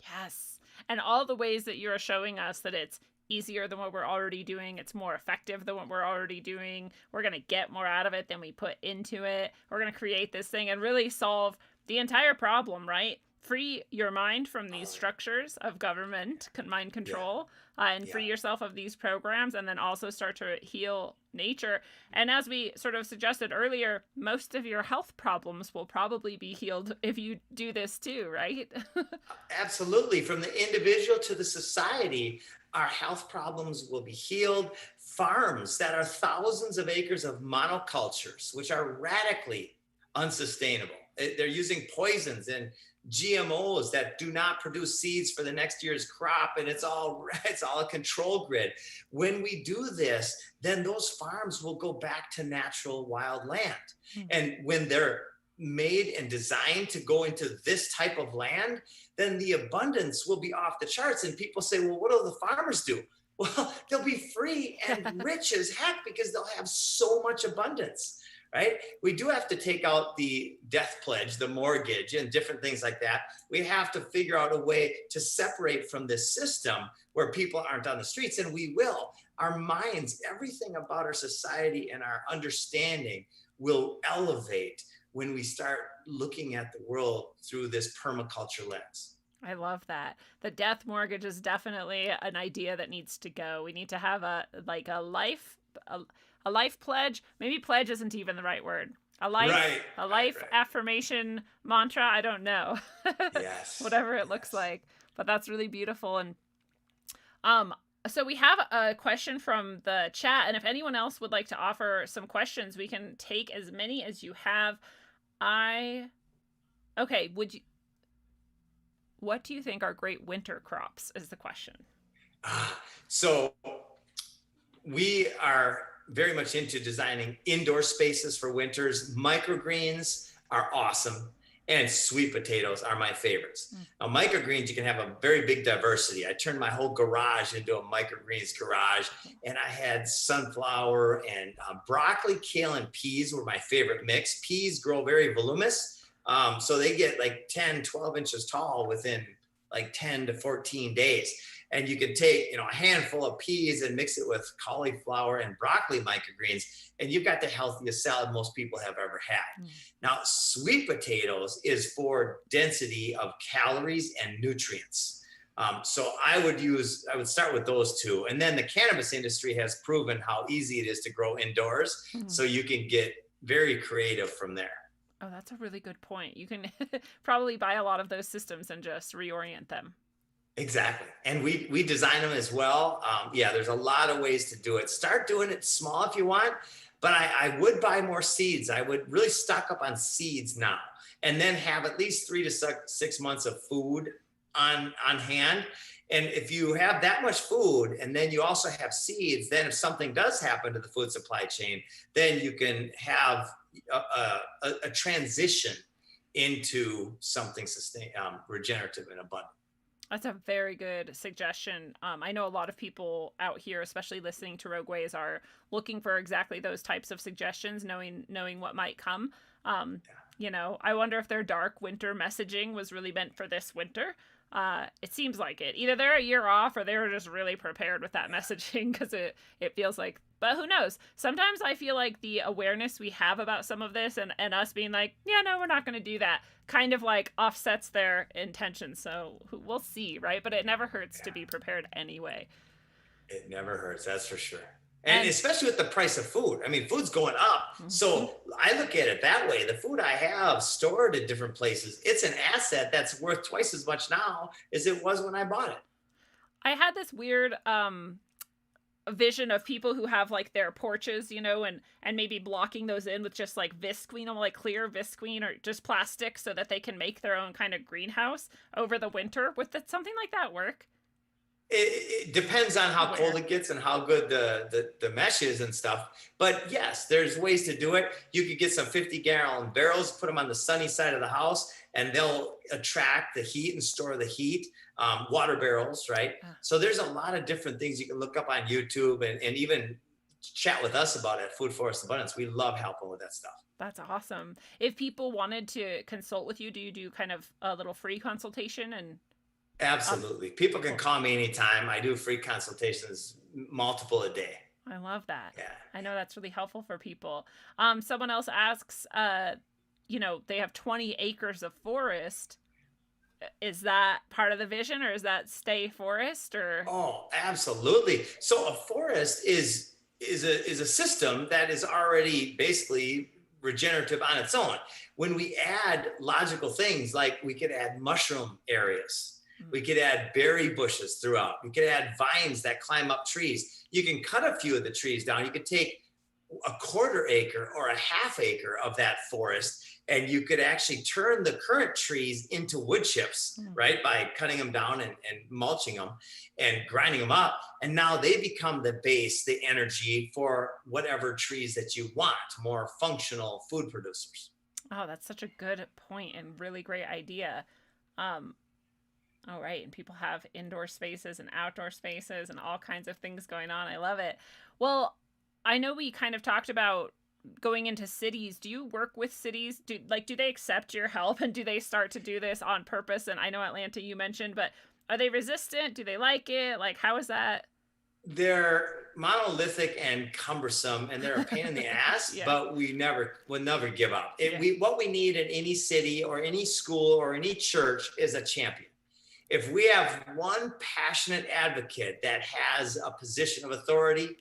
Yes. And all the ways that you're showing us that it's easier than what we're already doing, it's more effective than what we're already doing, we're going to get more out of it than we put into it, we're going to create this thing and really solve the entire problem, right? Free your mind from these structures of government, mind control, and free yourself of these programs, and then also start to heal nature. And as we sort of suggested earlier, most of your health problems will probably be healed if you do this too, right? Absolutely. From the individual to the society, our health problems will be healed. Farms that are thousands of acres of monocultures, which are radically unsustainable. They're using poisons and GMOs that do not produce seeds for the next year's crop, and it's all a control grid. When we do this, then those farms will go back to natural wild land. Mm-hmm. And when they're made and designed to go into this type of land, then the abundance will be off the charts. And people say, well, what do the farmers do? Well, they'll be free and rich as heck because they'll have so much abundance. Right? We do have to take out the death pledge, the mortgage, and different things like that. We have to figure out a way to separate from this system where people aren't on the streets, and we will. Our minds, everything about our society and our understanding will elevate when we start looking at the world through this permaculture lens. I love that. The death mortgage is definitely an idea that needs to go. We need to have a life pledge. Maybe pledge isn't even the right word. A life affirmation mantra. I don't know. Yes. Whatever it looks like. But that's really beautiful. And so we have a question from the chat, and if anyone else would like to offer some questions, we can take as many as you have. What do you think are great winter crops is the question. So we are very much into designing indoor spaces for winters. Microgreens are awesome, and sweet potatoes are my favorites. Now, microgreens, you can have a very big diversity. I turned my whole garage into a microgreens garage, and I had sunflower and broccoli, kale, and peas were my favorite mix. Peas grow very voluminous, so they get like 10, 12 inches tall within like 10 to 14 days. And you can take, a handful of peas and mix it with cauliflower and broccoli microgreens, and you've got the healthiest salad most people have ever had. Now, sweet potatoes is for density of calories and nutrients. So I would start with those two. And then the cannabis industry has proven how easy it is to grow indoors. So you can get very creative from there. Oh, that's a really good point. You can probably buy a lot of those systems and just reorient them. Exactly. And we design them as well. There's a lot of ways to do it. Start doing it small if you want, but I would buy more seeds. I would really stock up on seeds now, and then have at least 3 to 6 months of food on hand. And if you have that much food and then you also have seeds, then if something does happen to the food supply chain, then you can have a transition into something regenerative and abundant. That's a very good suggestion. I know a lot of people out here, especially listening to Rogue Ways, are looking for exactly those types of suggestions, knowing what might come. I wonder if their dark winter messaging was really meant for this winter. It seems like it. Either they're a year off or they were just really prepared with that messaging, because it feels like, but who knows? Sometimes I feel like the awareness we have about some of this and us being like, yeah, no, we're not going to do that, kind of like offsets their intentions. So we'll see, right? But it never hurts to be prepared anyway. It never hurts, that's for sure. And especially with the price of food. I mean, food's going up. So I look at it that way. The food I have stored at different places, it's an asset that's worth twice as much now as it was when I bought it. I had this weird vision of people who have like their porches, and maybe blocking those in with just like visqueen, like clear visqueen or just plastic, so that they can make their own kind of greenhouse over the winter. Would something like that work? It depends on how cold it gets and how good the mesh is and stuff. But yes, there's ways to do it. You could get some 50-gallon barrels, put them on the sunny side of the house, and they'll attract the heat and store the heat. Water barrels, right? So there's a lot of different things you can look up on YouTube and even chat with us about at Food Forest Abundance. We love helping with that stuff. That's awesome. If people wanted to consult with you, do you do kind of a little free consultation? And absolutely. People can call me anytime. I do free consultations, multiple a day. I love that. Yeah. I know that's really helpful for people. Someone else asks, they have 20 acres of forest. Is that part of the vision, or is that stay forest? Or oh, absolutely. So a forest is a system that is already basically regenerative on its own. When we add logical things, like we could add mushroom areas, we could add berry bushes throughout, we could add vines that climb up trees. You can cut a few of the trees down. You could take a quarter acre or a half acre of that forest, and you could actually turn the current trees into wood chips, right? By cutting them down and mulching them and grinding them up. And now they become the base, the energy for whatever trees that you want, more functional food producers. Oh, that's such a good point and really great idea. All right. And people have indoor spaces and outdoor spaces and all kinds of things going on. I love it. Well, I know we kind of talked about going into cities. Do you work with cities? Do they accept your help, and do they start to do this on purpose? And I know Atlanta you mentioned, but are they resistant? Do they like it? Like, how is that? They're monolithic and cumbersome, and they're a pain in the ass, but we'll never give up. What we need in any city or any school or any church is a champion. If we have one passionate advocate that has a position of authority,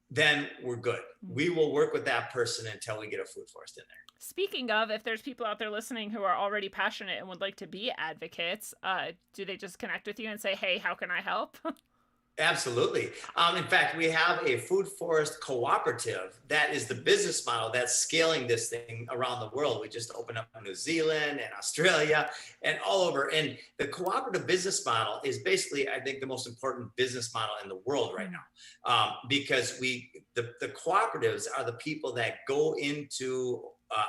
then we're good. We will work with that person until we get a food forest in there. Speaking of, if there's people out there listening who are already passionate and would like to be advocates, do they just connect with you and say, hey, how can I help? Absolutely. In fact, we have a food forest cooperative. That is the business model that's scaling this thing around the world. We just opened up in New Zealand and Australia and all over. And the cooperative business model is basically, I think, the most important business model in the world right now, because the cooperatives are the people that go into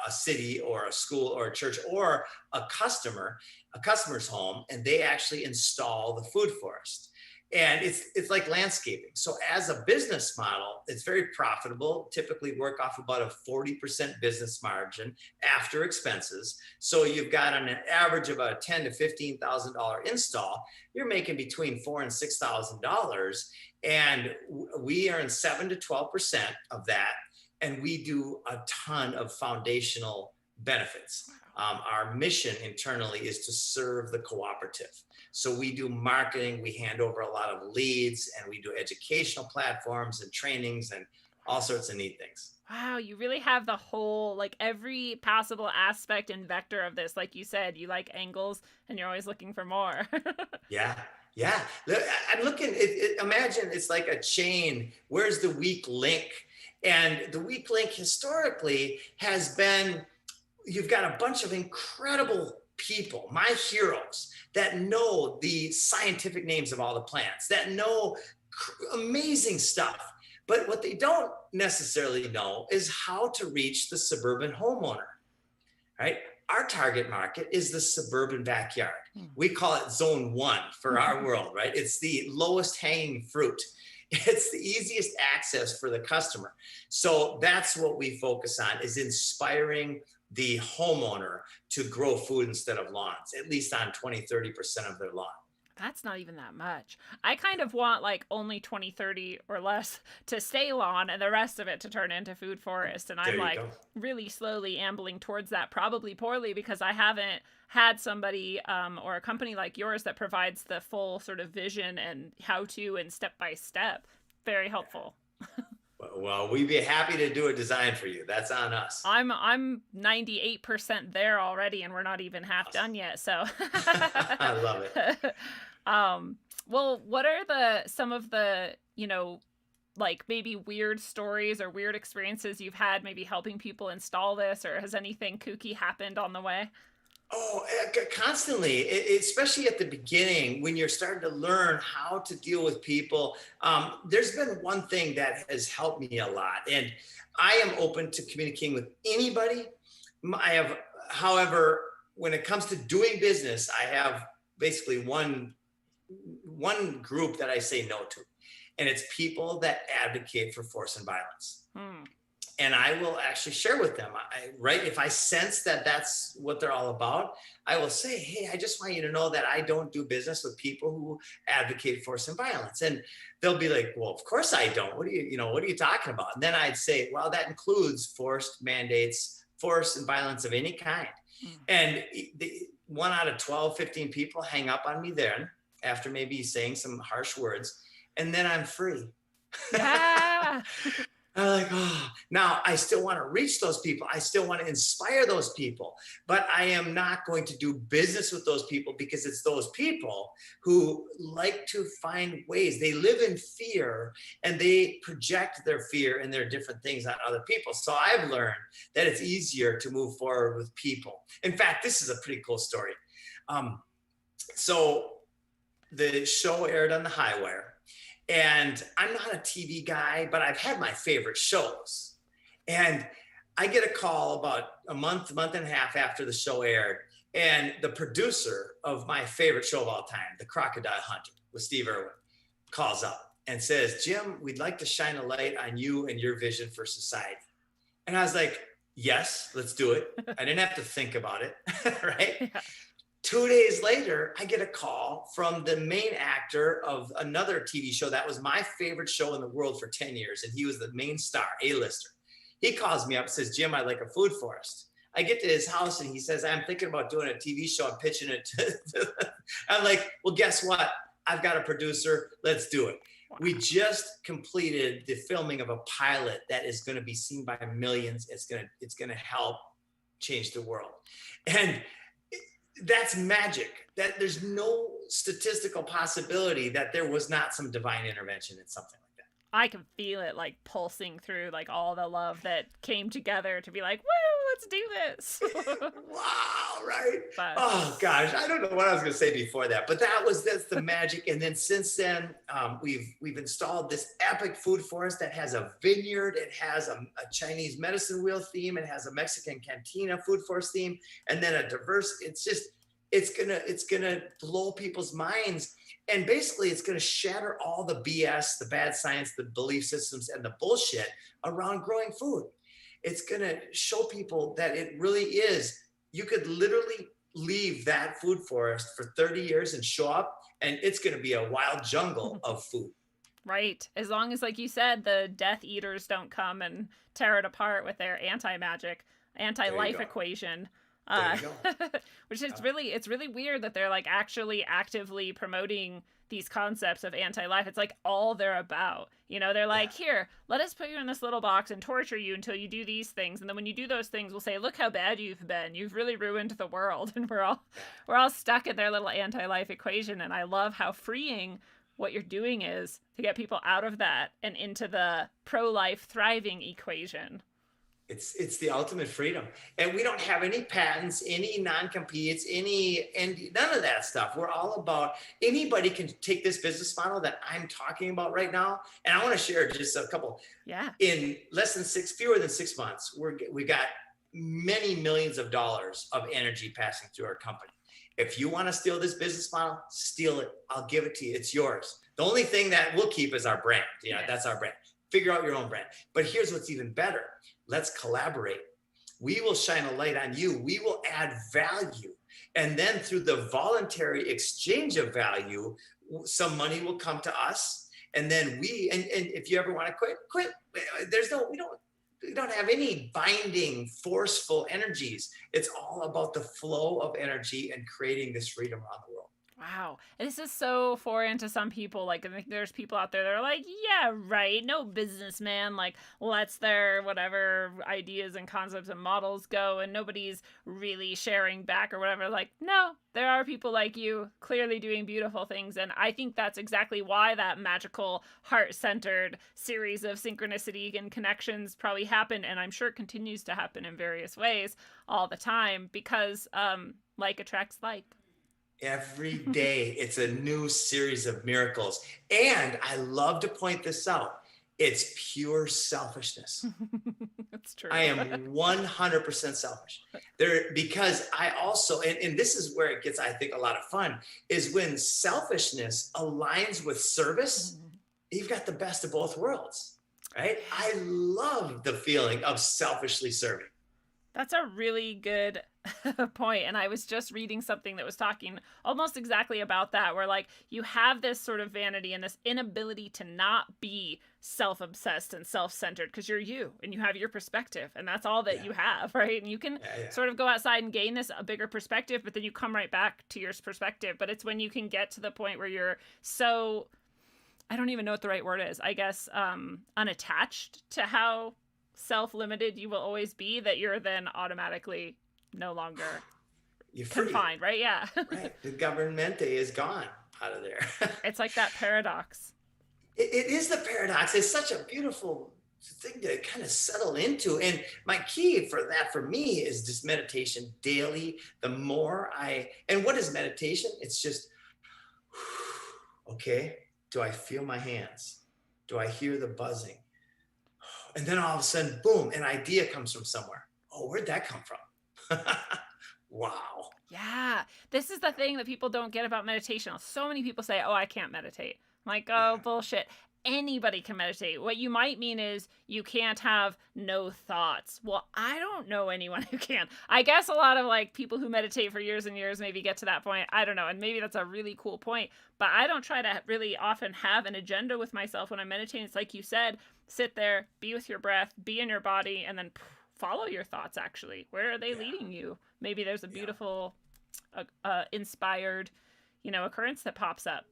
a city or a school or a church or a customer's home, and they actually install the food forest. And it's like landscaping. So as a business model, it's very profitable. Typically work off about a 40% business margin after expenses. So you've got on an average of a $10,000 to $15,000 install. You're making between $4,000 and $6,000, and we earn 7 to 12% of that. And we do a ton of foundational benefits. Our mission internally is to serve the cooperative. So we do marketing, we hand over a lot of leads, and we do educational platforms and trainings and all sorts of neat things. Wow, you really have the whole, like every possible aspect and vector of this. Like you said, you like angles and you're always looking for more. Yeah. I'm looking, imagine it's like a chain. Where's the weak link? And the weak link historically has been, you've got a bunch of incredible people, my heroes, that know the scientific names of all the plants, that know amazing stuff. But what they don't necessarily know is how to reach the suburban homeowner, right? Our target market is the suburban backyard. We call it zone 1 for our world, right? It's the lowest hanging fruit. It's the easiest access for the customer. So that's what we focus on, is inspiring the homeowner to grow food instead of lawns, at least on 20-30% of their lawn. That's not even that much. I kind of want like only 20, 30 or less to stay lawn and the rest of it to turn into food forest. And I'm like really slowly ambling towards that, probably poorly, because I haven't had somebody or a company like yours that provides the full sort of vision and how to and step by step. Very helpful. Well, we'd be happy to do a design for you. That's on us. I'm 98% there already, and we're not even half done yet. So I love it. Well, what are some of the, like maybe weird stories or weird experiences you've had maybe helping people install this, or has anything kooky happened on the way? Oh, constantly, especially at the beginning when you're starting to learn how to deal with people. There's been one thing that has helped me a lot, and I am open to communicating with anybody. However, when it comes to doing business, I have basically one group that I say no to, and it's people that advocate for force and violence. And I will actually share with them, right? If I sense that that's what they're all about, I will say, hey, I just want you to know that I don't do business with people who advocate force and violence. And they'll be like, well, of course I don't. What are you talking about? And then I'd say, well, that includes forced mandates, force and violence of any kind. And 1 out of 12, 15 people hang up on me then after maybe saying some harsh words, and then I'm free. Yeah. I'm like, oh, now I still want to reach those people. I still want to inspire those people, but I am not going to do business with those people, because it's those people who like to find ways. They live in fear and they project their fear and their different things on other people. So I've learned that it's easier to move forward with people. In fact, this is a pretty cool story. So the show aired on the Highwire. And I'm not a TV guy, but I've had my favorite shows. And I get a call about a month and a half after the show aired. And the producer of my favorite show of all time, The Crocodile Hunter with Steve Irwin, calls up and says, Jim, we'd like to shine a light on you and your vision for society. And I was like, yes, let's do it. I didn't have to think about it, right? Yeah. 2 days later, I get a call from the main actor of another TV show that was my favorite show in the world for 10 years. And he was the main star, A-lister. He calls me up and says, Jim, I'd like a food forest. I get to his house and he says, I'm thinking about doing a TV show. I'm pitching it to I'm like, well, guess what? I've got a producer. Let's do it. Wow. We just completed the filming of a pilot that is going to be seen by millions. It's going to help change the world. And that's magic. That there's no statistical possibility that there was not some divine intervention in something like that. I can feel it like pulsing through, like all the love that came together to be like, woo, let's do this. Wow, right? Oh gosh, I don't know what I was going to say before that, but that's the magic. And then since then, we've installed this epic food forest that has a vineyard. It has a Chinese medicine wheel theme. It has a Mexican cantina food forest theme, and then a diverse. It's gonna blow people's minds. And basically, it's going to shatter all the BS, the bad science, the belief systems, and the bullshit around growing food. It's going to show people that it really is. You could literally leave that food forest for 30 years and show up, and it's going to be a wild jungle of food. Right. As long as, like you said, the Death Eaters don't come and tear it apart with their anti-magic, anti-life equation. Which is it's really weird that they're like actually actively promoting these concepts of anti-life. It's like all they're about, they're like, here, let us put you in this little box and torture you until you do these things. And then when you do those things, we'll say, look how bad you've been. You've really ruined the world. And we're all stuck in their little anti-life equation. And I love how freeing what you're doing is to get people out of that and into the pro-life thriving equation. It's the ultimate freedom. And we don't have any patents, any non-competes, and none of that stuff. We're all about, anybody can take this business model that I'm talking about right now. And I want to share just a couple. Yeah. In fewer than 6 months, we got many millions of dollars of energy passing through our company. If you want to steal this business model, steal it. I'll give it to you. It's yours. The only thing that we'll keep is our brand. That's our brand. Figure out your own brand. But here's what's even better. Let's collaborate. We will shine a light on you. We will add value. And then through the voluntary exchange of value, some money will come to us. And then and if you ever want to quit. We don't have any binding, forceful energies. It's all about the flow of energy and creating this freedom around the world. Wow. This is so foreign to some people. Like, I think there's people out there that are like, yeah, right. No businessman, like, lets their whatever ideas and concepts and models go, and nobody's really sharing back or whatever. Like, no, there are people like you clearly doing beautiful things. And I think that's exactly why that magical, heart-centered series of synchronicity and connections probably happened. And I'm sure continues to happen in various ways all the time, because like attracts like. Every day, it's a new series of miracles. And I love to point this out. It's pure selfishness. That's true. I am 100% selfish because I also, and this is where it gets, I think, a lot of fun, is when selfishness aligns with service, you've got the best of both worlds, right? I love the feeling of selfishly serving. That's a really good point. And I was just reading something that was talking almost exactly about that, where like you have this sort of vanity and this inability to not be self-obsessed and self-centered, because you're you and you have your perspective and that's all that you have, right? And you can sort of go outside and gain this a bigger perspective, but then you come right back to your perspective. But it's when you can get to the point where you're so, I don't even know what the right word is, I guess, unattached to how self-limited you will always be, that you're then automatically no longer you're confined, right? Yeah. Right. The governmente is gone out of there. It's like that paradox. It is the paradox. It's such a beautiful thing to kind of settle into. And my key for that, for me, is just meditation daily. The more and what is meditation? It's just, okay, do I feel my hands? Do I hear the buzzing? And then all of a sudden, boom, an idea comes from somewhere. Oh, where'd that come from? Wow. Yeah. This is the thing that people don't get about meditation. So many people say, oh, I can't meditate. I'm like, oh, bullshit. Anybody can meditate. What you might mean is you can't have no thoughts. Well, I don't know anyone who can. I guess a lot of like people who meditate for years and years maybe get to that point. I don't know. And maybe that's a really cool point. But I don't try to really often have an agenda with myself when I'm meditating. It's like you said, sit there, be with your breath, be in your body, and then follow your thoughts, actually. Where are they leading you? Maybe there's a beautiful, inspired, occurrence that pops up.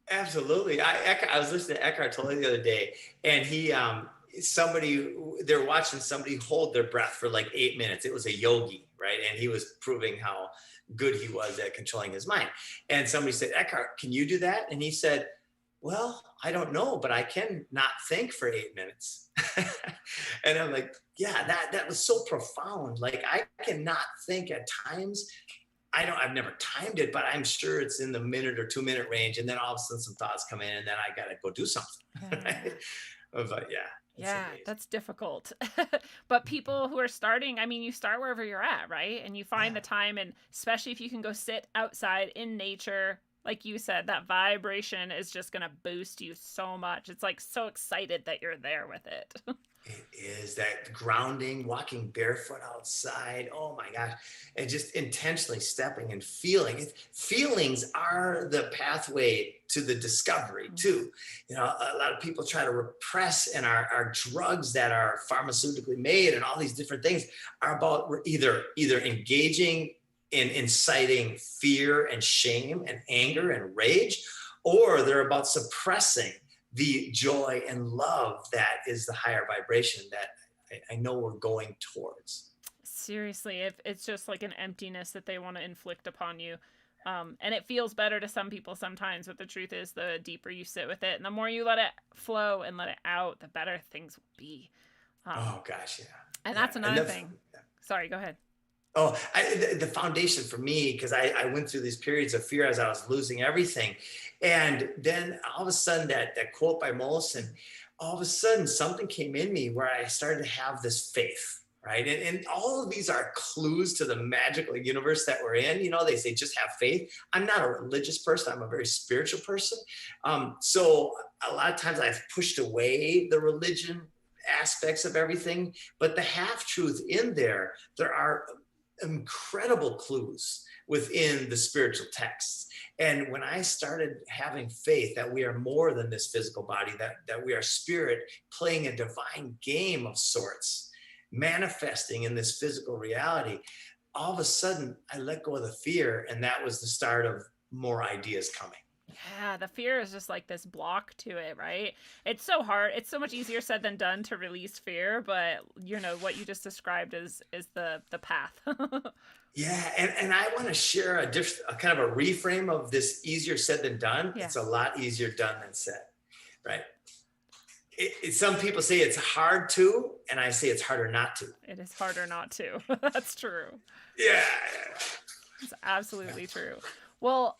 Absolutely. I was listening to Eckhart Tolle the other day, and they're watching somebody hold their breath for like 8 minutes. It was a yogi, right? And he was proving how good he was at controlling his mind. And somebody said, Eckhart, can you do that? And he said, well, I don't know, but I can not think for 8 minutes. And I'm like, yeah, that was so profound. Like, I cannot think at times. I've never timed it, but I'm sure it's in the minute or 2 minute range. And then all of a sudden some thoughts come in and then I got to go do something. Right? But yeah, that's difficult. But people who are starting, I mean, you start wherever you're at, right? And you find the time, and especially if you can go sit outside in nature, like you said, that vibration is just going to boost you so much. It's like so excited that you're there with it. It is that grounding, walking barefoot outside. Oh my gosh. And just intentionally stepping and feeling. Feelings are the pathway to the discovery too. A lot of people try to repress, and our drugs that are pharmaceutically made and all these different things are about either engaging in inciting fear and shame and anger and rage, or they're about suppressing the joy and love that is the higher vibration that I know we're going towards. Seriously, if it's just like an emptiness that they want to inflict upon you. And it feels better to some people sometimes, but the truth is the deeper you sit with it and the more you let it flow and let it out, the better things will be. Oh gosh, yeah. And Yeah. that's another thing. Sorry, go ahead. Oh, the foundation for me, because I went through these periods of fear as I was losing everything. And then all of a sudden that quote by Mollison, all of a sudden something came in me where I started to have this faith, right? And all of these are clues to the magical universe that we're in. They say just have faith. I'm not a religious person. I'm a very spiritual person. So a lot of times I've pushed away the religion aspects of everything, but the half truth in there are incredible clues within the spiritual texts. And when I started having faith that we are more than this physical body, that we are spirit playing a divine game of sorts, manifesting in this physical reality, all of a sudden I let go of the fear, and that was the start of more ideas coming. Yeah, the fear is just like this block to it, right? It's so hard. It's so much easier said than done to release fear, but what you just described is the path. Yeah, and I want to share a kind of a reframe of this easier said than done. Yeah. It's a lot easier done than said, right? Some people say it's hard to, and I say it's harder not to. It is harder not to. That's true. Yeah. It's absolutely true. Well,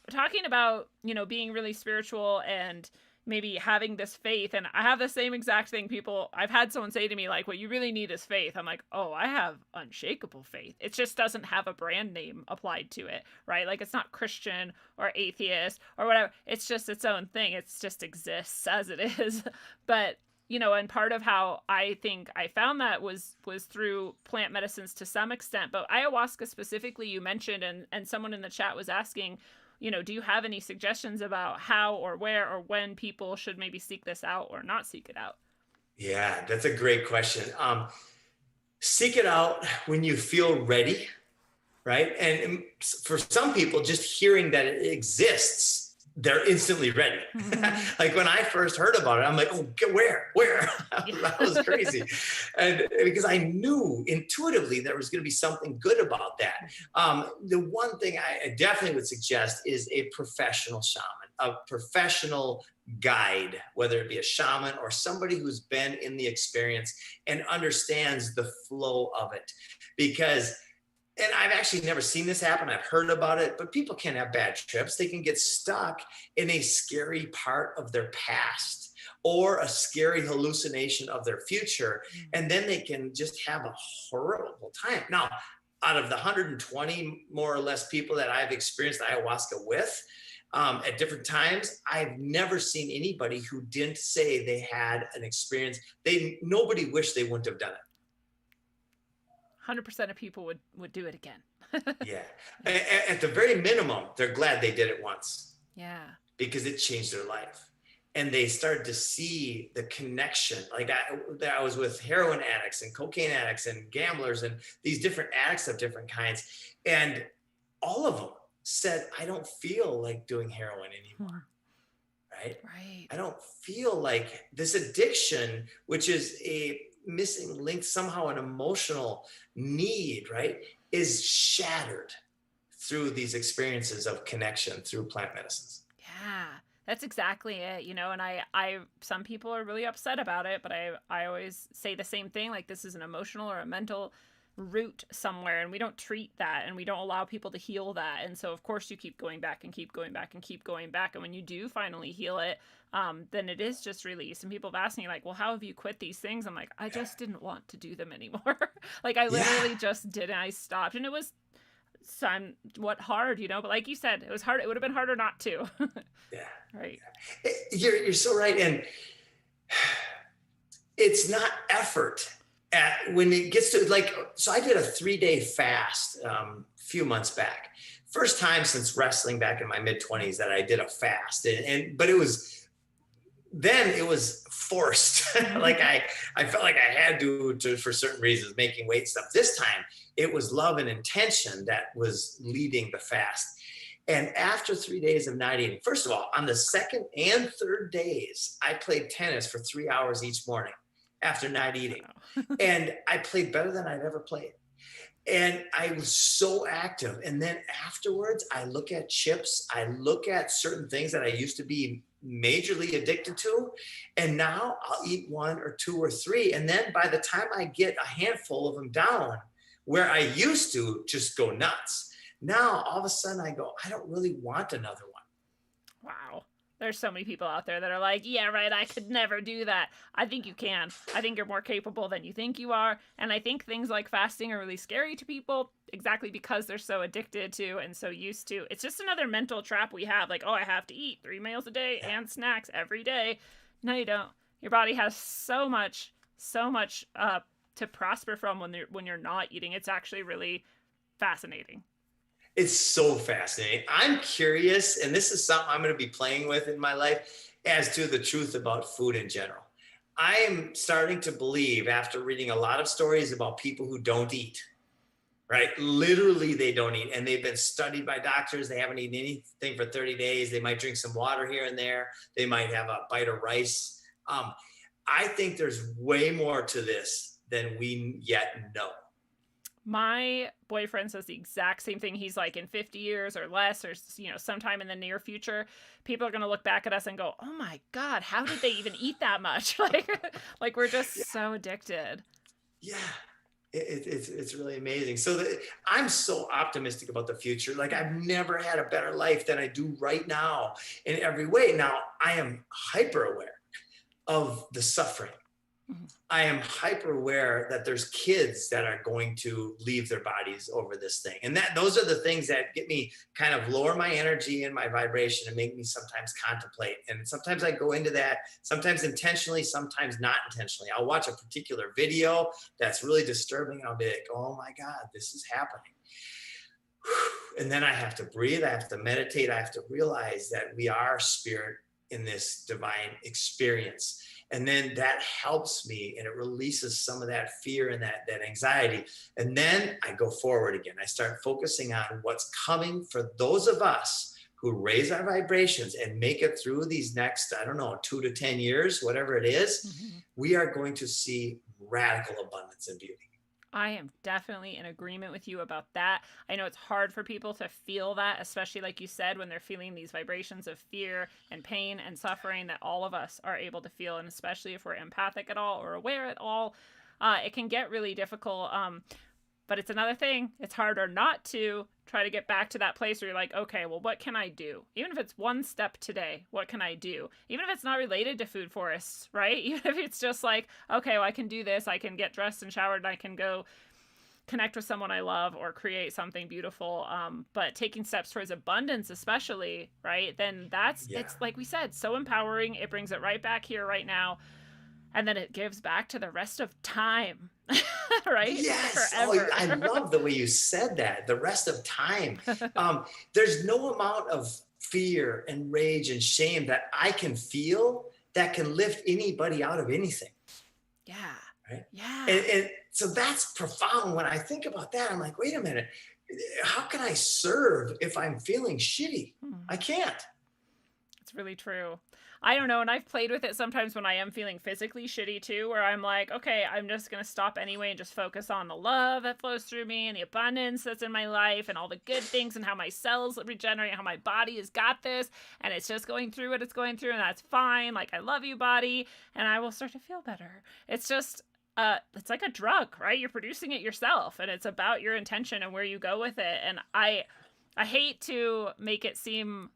talking about, being really spiritual and maybe having this faith, and I have the same exact thing. I've had someone say to me, like, what you really need is faith. I'm like, oh, I have unshakable faith. It just doesn't have a brand name applied to it, right? Like, it's not Christian or atheist or whatever. It's just its own thing. It just exists as it is. But and part of how I think I found that was through plant medicines to some extent, but ayahuasca specifically you mentioned, and someone in the chat was asking, do you have any suggestions about how or where or when people should maybe seek this out or not seek it out? Yeah, that's a great question. Seek it out when you feel ready, right? And for some people, just hearing that it exists, they're instantly ready. Like when I first heard about it, I'm like, oh, where? That was crazy. And because I knew intuitively there was going to be something good about that. The one thing I definitely would suggest is a professional shaman, a professional guide, whether it be a shaman or somebody who's been in the experience and understands the flow of it. And I've actually never seen this happen. I've heard about it, but people can have bad trips. They can get stuck in a scary part of their past or a scary hallucination of their future. And then they can just have a horrible time. Now, out of the 120 more or less people that I've experienced ayahuasca with at different times, I've never seen anybody who didn't say they had an experience. Nobody wished they wouldn't have done it. 100% of people would do it again. Yeah. At the very minimum, they're glad they did it once. Yeah. Because it changed their life. And they started to see the connection. Like I was with heroin addicts and cocaine addicts and gamblers and these different addicts of different kinds. And all of them said, I don't feel like doing heroin anymore. Right? I don't feel like this addiction, which is a missing link, somehow an emotional need, right, is shattered through these experiences of connection through plant medicines. Yeah, that's exactly it. And I some people are really upset about it, but I always say the same thing, like this is an emotional or a mental root somewhere, and we don't treat that, and we don't allow people to heal that. And so of course you keep going back and keep going back and keep going back, and when you do finally heal it, then it is just released. And people have asked me, like, well, how have you quit these things? I'm like, I just didn't want to do them anymore. Like I literally just didn't. I stopped, and it was hard, but like you said, it was hard. It would have been harder not to. Yeah. Right. You're so right. And it's not effort when it gets to so I did a 3-day fast a few months back. First time since wrestling back in my mid-20s that I did a fast. But it was forced. Like I felt like I had to for certain reasons, making weight stuff. This time it was love and intention that was leading the fast. And after 3 days of not eating, first of all, on the second and third days, I played tennis for 3 hours each morning after not eating. Wow. And I played better than I've ever played. And I was so active. And then afterwards, I look at chips. I look at certain things that I used to be majorly addicted to. And now I'll eat 1 or 2 or 3. And then by the time I get a handful of them down, where I used to just go nuts, now all of a sudden I go, I don't really want another one. Wow. There's so many people out there that are like, yeah, right, I could never do that. I think you can. I think you're more capable than you think you are. And I think things like fasting are really scary to people exactly because they're so addicted to and so used to. It's just another mental trap we have. Like, oh, I have to eat 3 meals a day and snacks every day. No, you don't. Your body has so much to prosper from when you're not eating. It's actually really fascinating. It's so fascinating. I'm curious, and this is something I'm going to be playing with in my life, as to the truth about food in general. I'm starting to believe, after reading a lot of stories about people who don't eat, right? Literally, they don't eat, and they've been studied by doctors. They haven't eaten anything for 30 days. They might drink some water here and there. They might have a bite of rice. I think there's way more to this than we yet know. My boyfriend says the exact same thing. He's like, in 50 years or less, or sometime in the near future, people are going to look back at us and go, oh my God, how did they even eat that much? like we're just so addicted. Yeah, it's really amazing. So I'm so optimistic about the future. Like, I've never had a better life than I do right now in every way. Now, I am hyper aware of the suffering. Mm-hmm. I am hyper aware that there's kids that are going to leave their bodies over this thing. And those are the things that get me kind of lower my energy and my vibration and make me sometimes contemplate. And sometimes I go into that, sometimes intentionally, sometimes not intentionally. I'll watch a particular video that's really disturbing and I'll be like, oh my God, this is happening. And then I have to breathe. I have to meditate. I have to realize that we are spirit in this divine experience. And then that helps me and it releases some of that fear and that anxiety. And then I go forward again. I start focusing on what's coming for those of us who raise our vibrations and make it through these next, 2 to 10 years, whatever it is. Mm-hmm. We are going to see radical abundance and beauty. I am definitely in agreement with you about that. I know it's hard for people to feel that, especially like you said, when they're feeling these vibrations of fear and pain and suffering that all of us are able to feel. And especially if we're empathic at all or aware at all, it can get really difficult. But it's another thing. It's harder not to try to get back to that place where you're like, okay, well, what can I do? Even if it's one step today, what can I do? Even if it's not related to food forests, right? Even if it's just like, okay, well, I can do this. I can get dressed and showered and I can go connect with someone I love or create something beautiful. But taking steps towards abundance, especially, right? Then it's like we said, so empowering. It brings it right back here, right now. And then it gives back to the rest of time, right? Yes. Forever. Oh, I love the way you said that. The rest of time. There's no amount of fear and rage and shame that I can feel that can lift anybody out of anything. Yeah. Right. Yeah. And so that's profound. When I think about that, I'm like, wait a minute. How can I serve if I'm feeling shitty? I can't. It's really true. I don't know. And I've played with it sometimes when I am feeling physically shitty too, where I'm like, okay, I'm just going to stop anyway and just focus on the love that flows through me and the abundance that's in my life and all the good things and how my cells regenerate, how my body has got this. And it's just going through what it's going through. And that's fine. Like, I love you, body. And I will start to feel better. It's just, it's like a drug, right? You're producing it yourself and it's about your intention and where you go with it. And I hate to make it seem,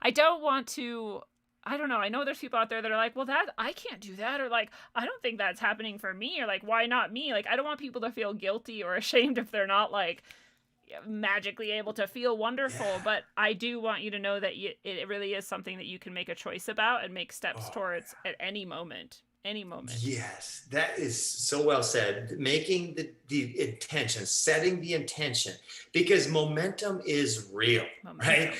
I don't want to, I don't know. I know there's people out there that are like, well, I can't do that. Or like, I don't think that's happening for me. Or like, why not me? Like, I don't want people to feel guilty or ashamed if they're not like magically able to feel wonderful. Yeah. But I do want you to know that it really is something that you can make a choice about and make steps towards at any moment. Any moment. Yes, that is so well said. Making the intention, setting the intention, because momentum is real, right?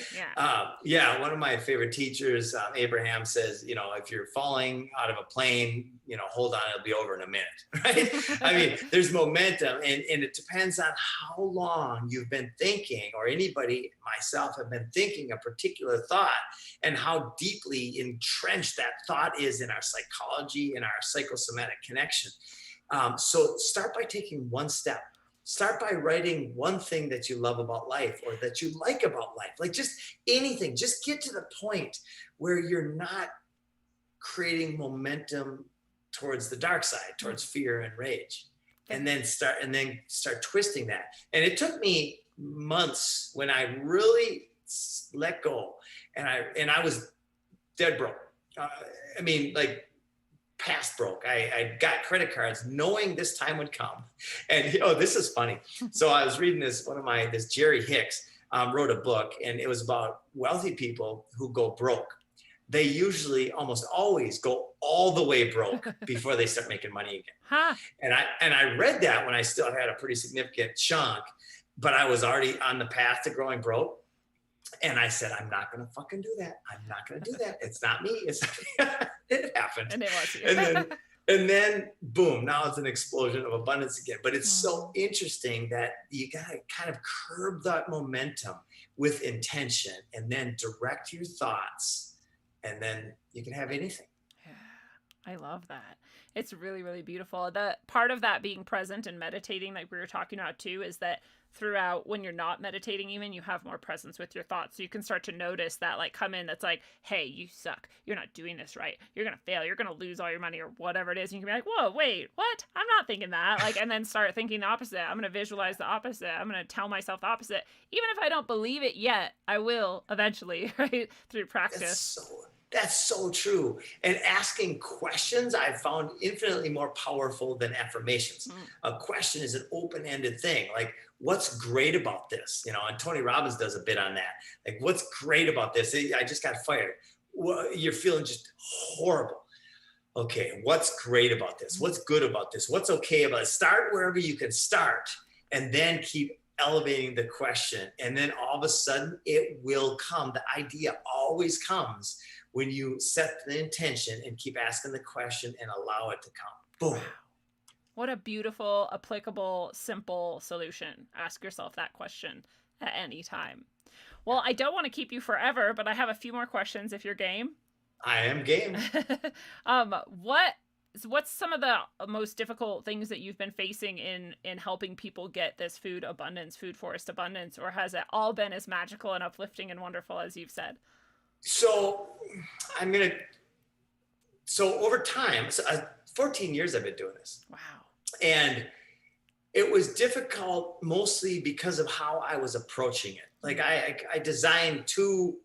Yeah. One of my favorite teachers, Abraham, says, if you're falling out of a plane, hold on, it'll be over in a minute, right? I mean, there's momentum, and it depends on how long you've been thinking, or anybody, myself, have been thinking a particular thought, and how deeply entrenched that thought is in our psychology and our psychosomatic connection. So start by taking one step. Start by writing one thing that you love about life or that you like about life. Like just anything. Just get to the point where you're not creating momentum towards the dark side, towards fear and rage. And then start twisting that. And it took me months when I really let go, and I was dead broke. I mean, like past broke. I got credit cards knowing this time would come. And this is funny. So I was reading this Jerry Hicks wrote a book, and it was about wealthy people who go broke. They usually almost always go all the way broke before they start making money again. Huh. And I read that when I still had a pretty significant chunk, but I was already on the path to growing broke. And I said, I'm not going to fucking do that. I'm not going to do that. It's not me. It happened. And it was you. and then boom, now it's an explosion of abundance again. But it's so interesting that you got to kind of curb that momentum with intention and then direct your thoughts, and then you can have anything. Yeah, I love that. It's really, really beautiful. The part of that being present and meditating, like we were talking about too, is that throughout, when you're not meditating even, you have more presence with your thoughts. So you can start to notice that like come in that's like, hey, you suck. You're not doing this right. You're going to fail. You're going to lose all your money or whatever it is. And you can be like, whoa, wait, what? I'm not thinking that. Like, and then start thinking the opposite. I'm going to visualize the opposite. I'm going to tell myself the opposite. Even if I don't believe it yet, I will eventually, right? Through practice. That's so true. And asking questions I've found infinitely more powerful than affirmations. A question is an open-ended thing. Like, what's great about this? And Tony Robbins does a bit on that. Like, what's great about this? I just got fired. Well, you're feeling just horrible. Okay, what's great about this? What's good about this? What's okay about it? Start wherever you can start, and then keep elevating the question. And then all of a sudden it will come. The idea always comes when you set the intention and keep asking the question and allow it to come. Boom. What a beautiful, applicable, simple solution. Ask yourself that question at any time. Well, I don't want to keep you forever, but I have a few more questions if you're game. I am game. What's some of the most difficult things that you've been facing in helping people get this food abundance, food forest abundance, or has it all been as magical and uplifting and wonderful as you've said? So over time, 14 years I've been doing this. Wow. And it was difficult mostly because of how I was approaching it. Like I designed two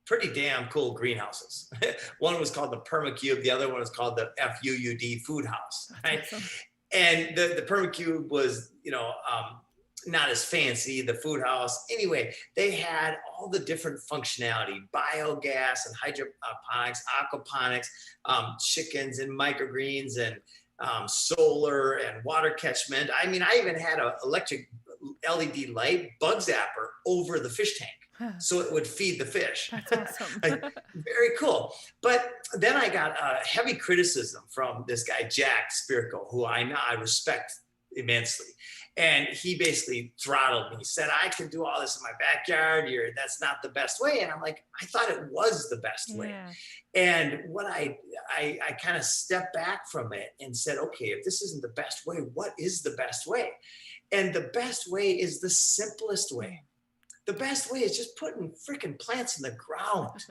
pretty damn cool greenhouses. One was called the Permacube. The other one was called the FUUD Food House. Right? Awesome. And the Permacube was, not as fancy, the food house. Anyway, they had all the different functionality, biogas and hydroponics, aquaponics, chickens and microgreens and solar and water catchment. I mean, I even had an electric LED light bug zapper over the fish tank. So it would feed the fish. That's awesome. Very cool. But then I got heavy criticism from this guy, Jack Spirko, who I respect immensely. And he basically throttled me. He said, I can do all this in my backyard. That's not the best way. And I'm like, I thought it was the best way. Yeah. And what I kind of stepped back from it and said, okay, if this isn't the best way, what is the best way? And the best way is the simplest way. The best way is just putting freaking plants in the ground.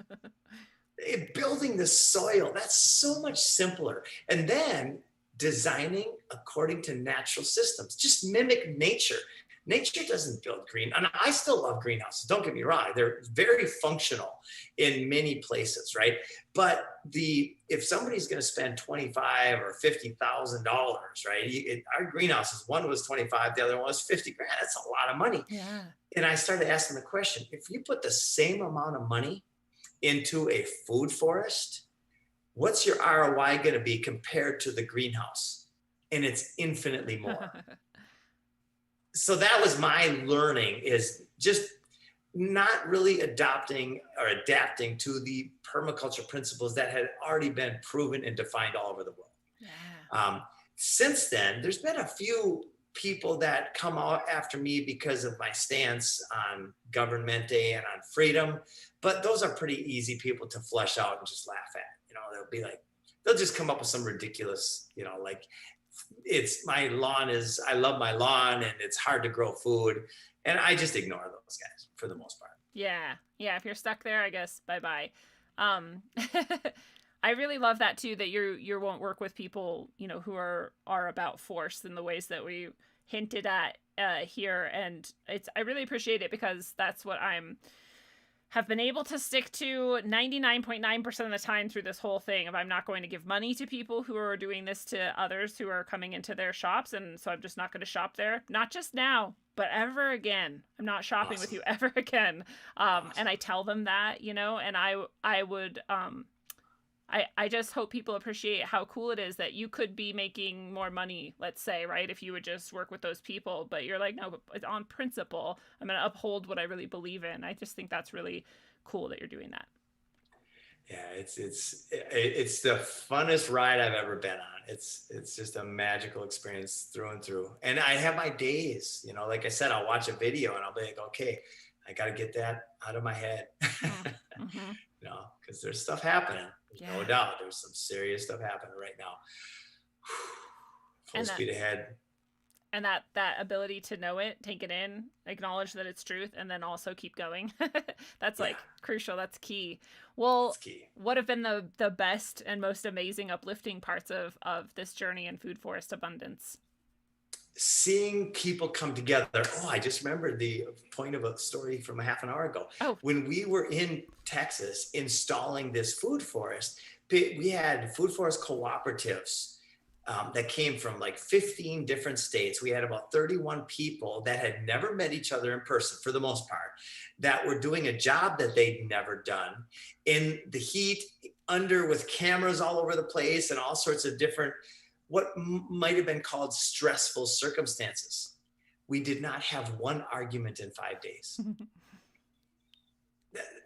Building the soil, that's so much simpler. And then designing according to natural systems. Just mimic nature. Nature doesn't build green. And I still love greenhouses. Don't get me wrong. They're very functional in many places, right? But if somebody's going to spend $25,000 or $50,000, right? Our greenhouses, one was 25, the other one was 50 grand. That's a lot of money. Yeah. And I started asking the question, if you put the same amount of money into a food forest, what's your ROI going to be compared to the greenhouse? And it's infinitely more. So that was my learning, is just not really adopting or adapting to the permaculture principles that had already been proven and defined all over the world. Yeah. Since then, there's been a few people that come out after me because of my stance on government and on freedom, but those are pretty easy people to flush out and just laugh at. They'll just come up with some ridiculous, like my lawn I love my lawn and it's hard to grow food. And I just ignore those guys for the most part. Yeah. Yeah. If you're stuck there, I guess bye-bye. Um, I really love that too, that you won't work with people, who are about force in the ways that we hinted at here. And I really appreciate it, because that's what have been able to stick to 99.9% of the time through this whole thing. If I'm not going to give money to people who are doing this to others who are coming into their shops, and so I'm just not going to shop there. Not just now, but ever again. I'm not shopping with you ever again. And I tell them that, and I would, I just hope people appreciate how cool it is that you could be making more money, let's say, right, if you would just work with those people, but you're like, no, but it's on principle. I'm going to uphold what I really believe in. I just think that's really cool that you're doing that. Yeah, it's the funnest ride I've ever been on. It's just a magical experience through and through. And I have my days, like I said, I'll watch a video and I'll be like, okay, I got to get that out of my head. Mm-hmm. Because there's stuff happening. There's no doubt. There's some serious stuff happening right now. Full speed ahead. And that ability to know it, take it in, acknowledge that it's truth, and then also keep going. That's crucial. That's key. Well, that's key. What have been the best and most amazing, uplifting parts of this journey in food forest abundance? Seeing people come together. Oh, I just remembered the point of a story from a half an hour ago. Oh. When we were in Texas installing this food forest, we had food forest cooperatives that came from like 15 different states. We had about 31 people that had never met each other in person, for the most part, that were doing a job that they'd never done in the heat, with cameras all over the place and all sorts of different, what might have been called stressful circumstances. We did not have one argument in 5 days.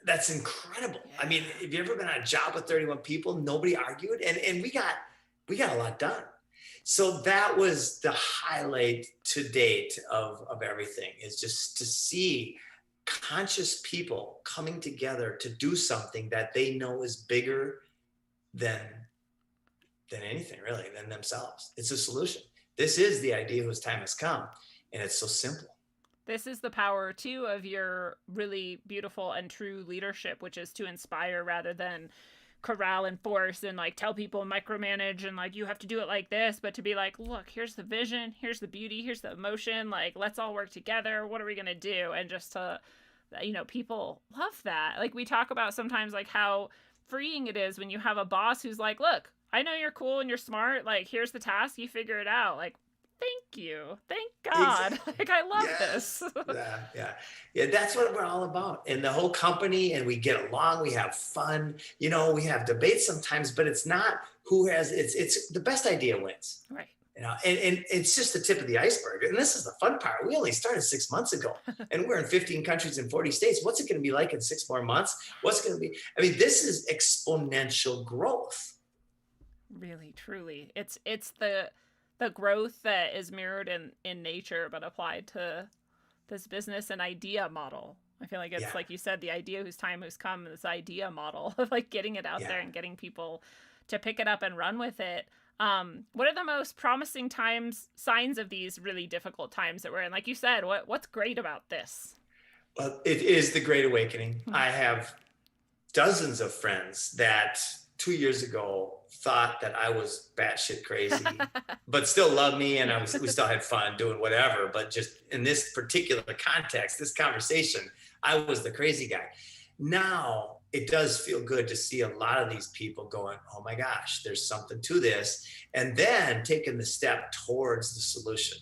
That's incredible. Yeah. I mean, have you ever been on a job with 31 people? Nobody argued, and we got a lot done. So that was the highlight to date of everything, is just to see conscious people coming together to do something that they know is bigger than anything, really, than themselves. It's a solution. This is the idea whose time has come, and it's so simple. This is the power, too, of your really beautiful and true leadership, which is to inspire rather than corral and force and tell people and micromanage and you have to do it like this, but to be like, look, here's the vision, here's the beauty, here's the emotion, let's all work together. What are we going to do? And just to, people love that. We talk about sometimes how freeing it is when you have a boss who's like, look, I know you're cool and you're smart. Here's the task. You figure it out. Thank you. Thank God. Exactly. I love this. Yeah. That's what we're all about. And the whole company, and we get along, we have fun, we have debates sometimes, but it's not it's the best idea wins. Right. And it's just the tip of the iceberg. And this is the fun part. We only started 6 months ago and we're in 15 countries and 40 states. What's it going to be like in 6 more months? This is exponential growth. Really, truly. It's the growth that is mirrored in nature, but applied to this business and idea model. I feel like it's like you said, the idea whose time has come, this idea model of getting it out there and getting people to pick it up and run with it. What are the most promising signs of these really difficult times that we're in? Like you said, what's great about this? Well, it is the Great Awakening. Mm-hmm. I have dozens of friends that 2 years ago thought that I was batshit crazy, but still loved me, and we still had fun doing whatever. But just in this particular context, this conversation, I was the crazy guy. Now it does feel good to see a lot of these people going, oh my gosh, there's something to this, and then taking the step towards the solution.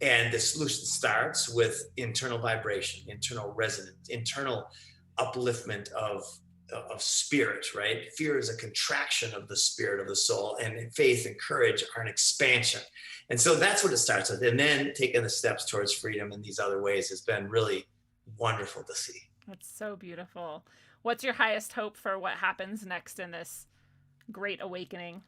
And the solution starts with internal vibration, internal resonance, internal upliftment of spirit, right? Fear is a contraction of the spirit of the soul, and faith and courage are an expansion. And so that's what it starts with. And then taking the steps towards freedom in these other ways has been really wonderful to see. That's so beautiful. What's your highest hope for what happens next in this great awakening?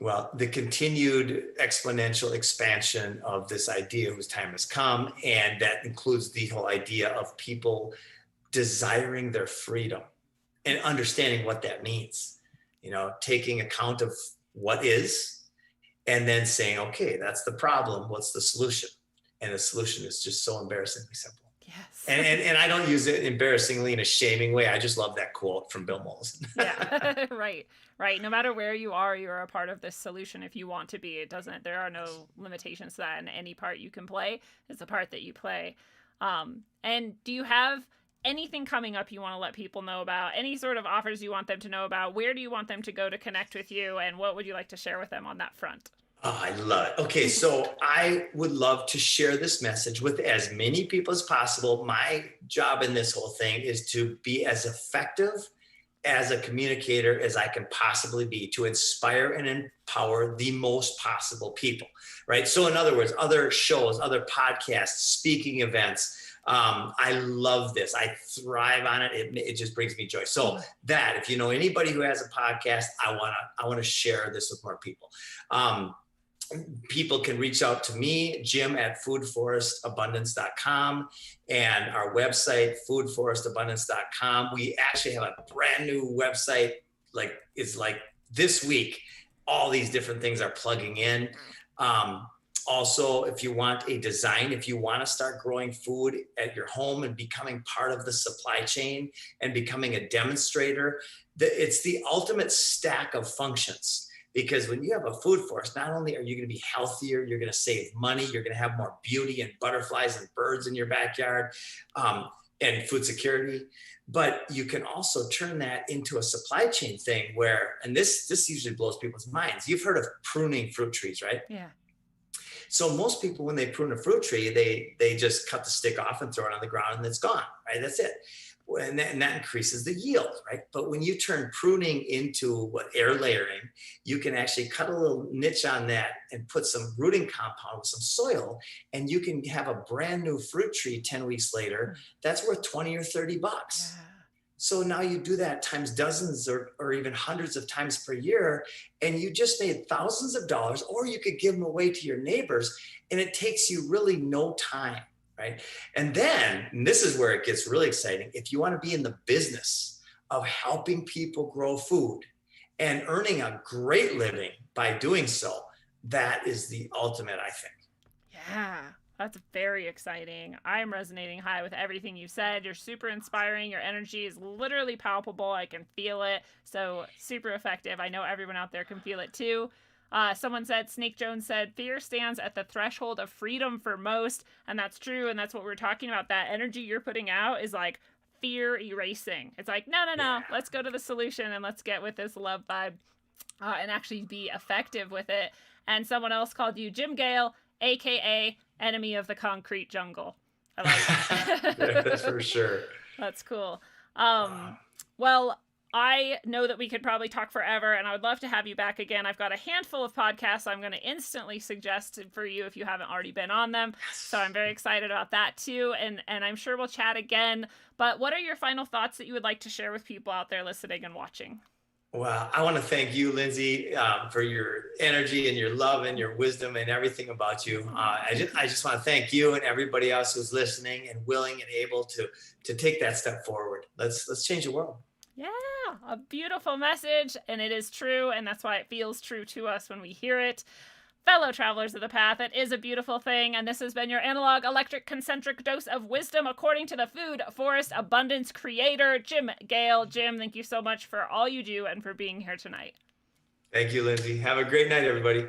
Well, the continued exponential expansion of this idea whose time has come, and that includes the whole idea of people desiring their freedom and understanding what that means, taking account of what is, and then saying, okay, that's the problem. What's the solution? And the solution is just so embarrassingly simple. Yes. And I don't use it embarrassingly in a shaming way. I just love that quote from Bill Mollison. Yeah, right. No matter where you are a part of this solution if you want to be. There are no limitations to that, and any part you can play is the part that you play. And do you have anything coming up you want to let people know about? Any sort of offers you want them to know about? Where do you want them to go to connect with you? And what would you like to share with them on that front? Oh, I love it. Okay, so I would love to share this message with as many people as possible. My job in this whole thing is to be as effective as a communicator as I can possibly be, to inspire and empower the most possible people, right? So in other words, other shows, other podcasts, speaking events, I love this. I thrive on it. It just brings me joy. So that, if you know anybody who has a podcast, I want to share this with more people. People can reach out to me, Jim at foodforestabundance.com, and our website, foodforestabundance.com. We actually have a brand new website, it's like this week, all these different things are plugging in. Also, if you want a design, if you want to start growing food at your home and becoming part of the supply chain and becoming a demonstrator, it's the ultimate stack of functions. Because when you have a food forest, not only are you going to be healthier, you're going to save money, you're going to have more beauty and butterflies and birds in your backyard, and food security, but you can also turn that into a supply chain thing where, and this usually blows people's minds. You've heard of pruning fruit trees, right? Yeah. So most people, when they prune a fruit tree, they just cut the stick off and throw it on the ground and it's gone, right? That's it. And that increases the yield, right? But when you turn pruning into air layering, you can actually cut a little niche on that and put some rooting compound with some soil, and you can have a brand new fruit tree 10 weeks later that's worth 20 or 30 bucks. Yeah. So now you do that times dozens or even hundreds of times per year, and you just made thousands of dollars, or you could give them away to your neighbors, and it takes you really no time. Right. And then, and this is where it gets really exciting. If you want to be in the business of helping people grow food and earning a great living by doing so, that is the ultimate, I think. Yeah, that's very exciting. I'm resonating high with everything you said. You're super inspiring. Your energy is literally palpable. I can feel it. So super effective. I know everyone out there can feel it too. Someone said, Snake Jones said, fear stands at the threshold of freedom for most. And that's true. And that's what we're talking about. That energy you're putting out is like fear erasing. It's like, no, let's go to the solution and let's get with this love vibe and actually be effective with it. And someone else called you Jim Gale, AKA enemy of the concrete jungle. I like that. Yeah, that's for sure. That's cool. Well, I know that we could probably talk forever, and I would love to have you back again. I've got a handful of podcasts I'm going to instantly suggest for you if you haven't already been on them. So I'm very excited about that too, and I'm sure we'll chat again. But what are your final thoughts that you would like to share with people out there listening and watching? Well, I want to thank you, Lindsay, for your energy and your love and your wisdom and everything about you. I just want to thank you and everybody else who's listening and willing and able to take that step forward. Let's change the world. Yeah, a beautiful message, and it is true, and that's why it feels true to us when we hear it. Fellow travelers of the path, it is a beautiful thing, and this has been your analog electric concentric dose of wisdom according to the Food Forest Abundance creator, Jim Gale. Jim, thank you so much for all you do and for being here tonight. Thank you, Lindsay. Have a great night, everybody.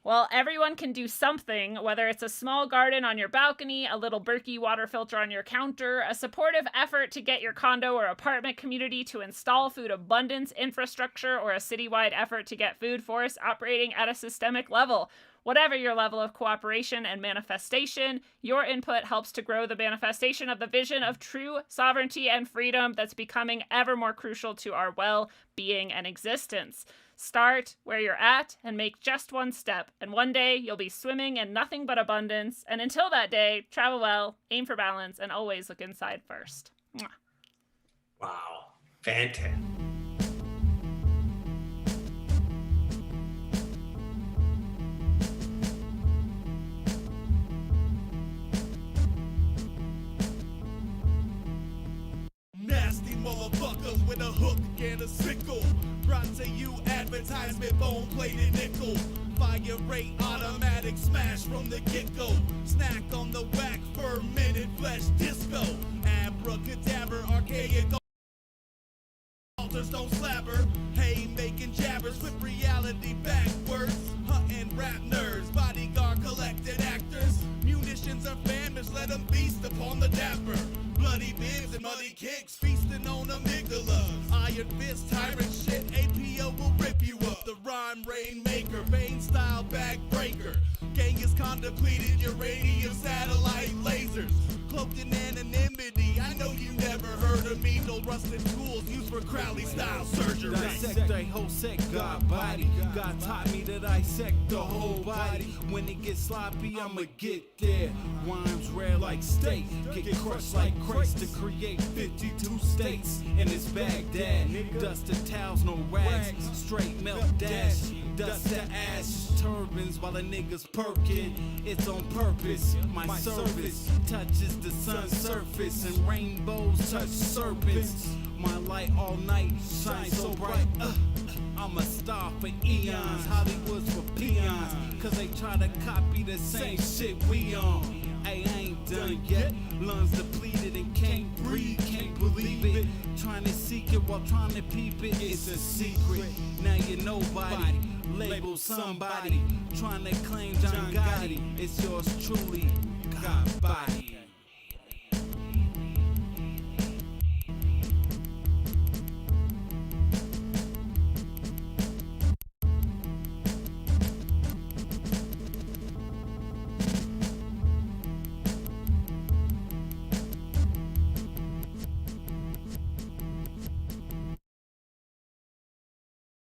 Well, everyone can do something, whether it's a small garden on your balcony, a little Berkey water filter on your counter, a supportive effort to get your condo or apartment community to install food abundance infrastructure, or a citywide effort to get food forests operating at a systemic level. Whatever your level of cooperation and manifestation, your input helps to grow the manifestation of the vision of true sovereignty and freedom that's becoming ever more crucial to our well-being and existence. Start where you're at and make just one step, and one day you'll be swimming in nothing but abundance. And until that day, travel well, aim for balance, and always look inside first. Mwah. Wow, fantastic. Nasty motherfuckers with a hook and a sickle. Brought to you advertisement, bone plated nickel. Fire rate automatic smash from the get-go. Snack on the whack, fermented flesh disco. Abracadabra, archaic altars don't slabber. Hey, making jabbers with reality backwards. Hunting rap nerds, bodyguard collected actors. Munitions are famished, let them feast upon the dapper. Bloody bibs and muddy kicks, feasting on amygdalas. Iron fist, tyrant shit, APO will rip you up. The rhyme rainmaker, Bane style backbreaker. Genghis-Khan depleted uranium satellite lasers. Cloaked in anonymity, I know you never heard of me. No rusted tools used for Crowley style surgery. Dissect a whole set, God body. God taught me to dissect the whole body. When it gets sloppy, I'ma get there. Rhymes rare like steak, get crushed like crates to create 52 states. And it's Baghdad, dusted towels, no rags. Straight melt dash, dust to ash. Turbans while the niggas perkin'. It's on purpose. My service touches the sun's surface, and rainbows touch serpents. My light all night shines so bright. I'm a star for eons. Hollywood's for peons, cause they try to copy the same shit we on. Hey, I ain't done yet. Lungs depleted and can't breathe, can't believe it. Trying to seek it while trying to peep it. It's a secret. Now you're nobody. Label somebody. Trying to claim John Gotti. It's yours truly, God body.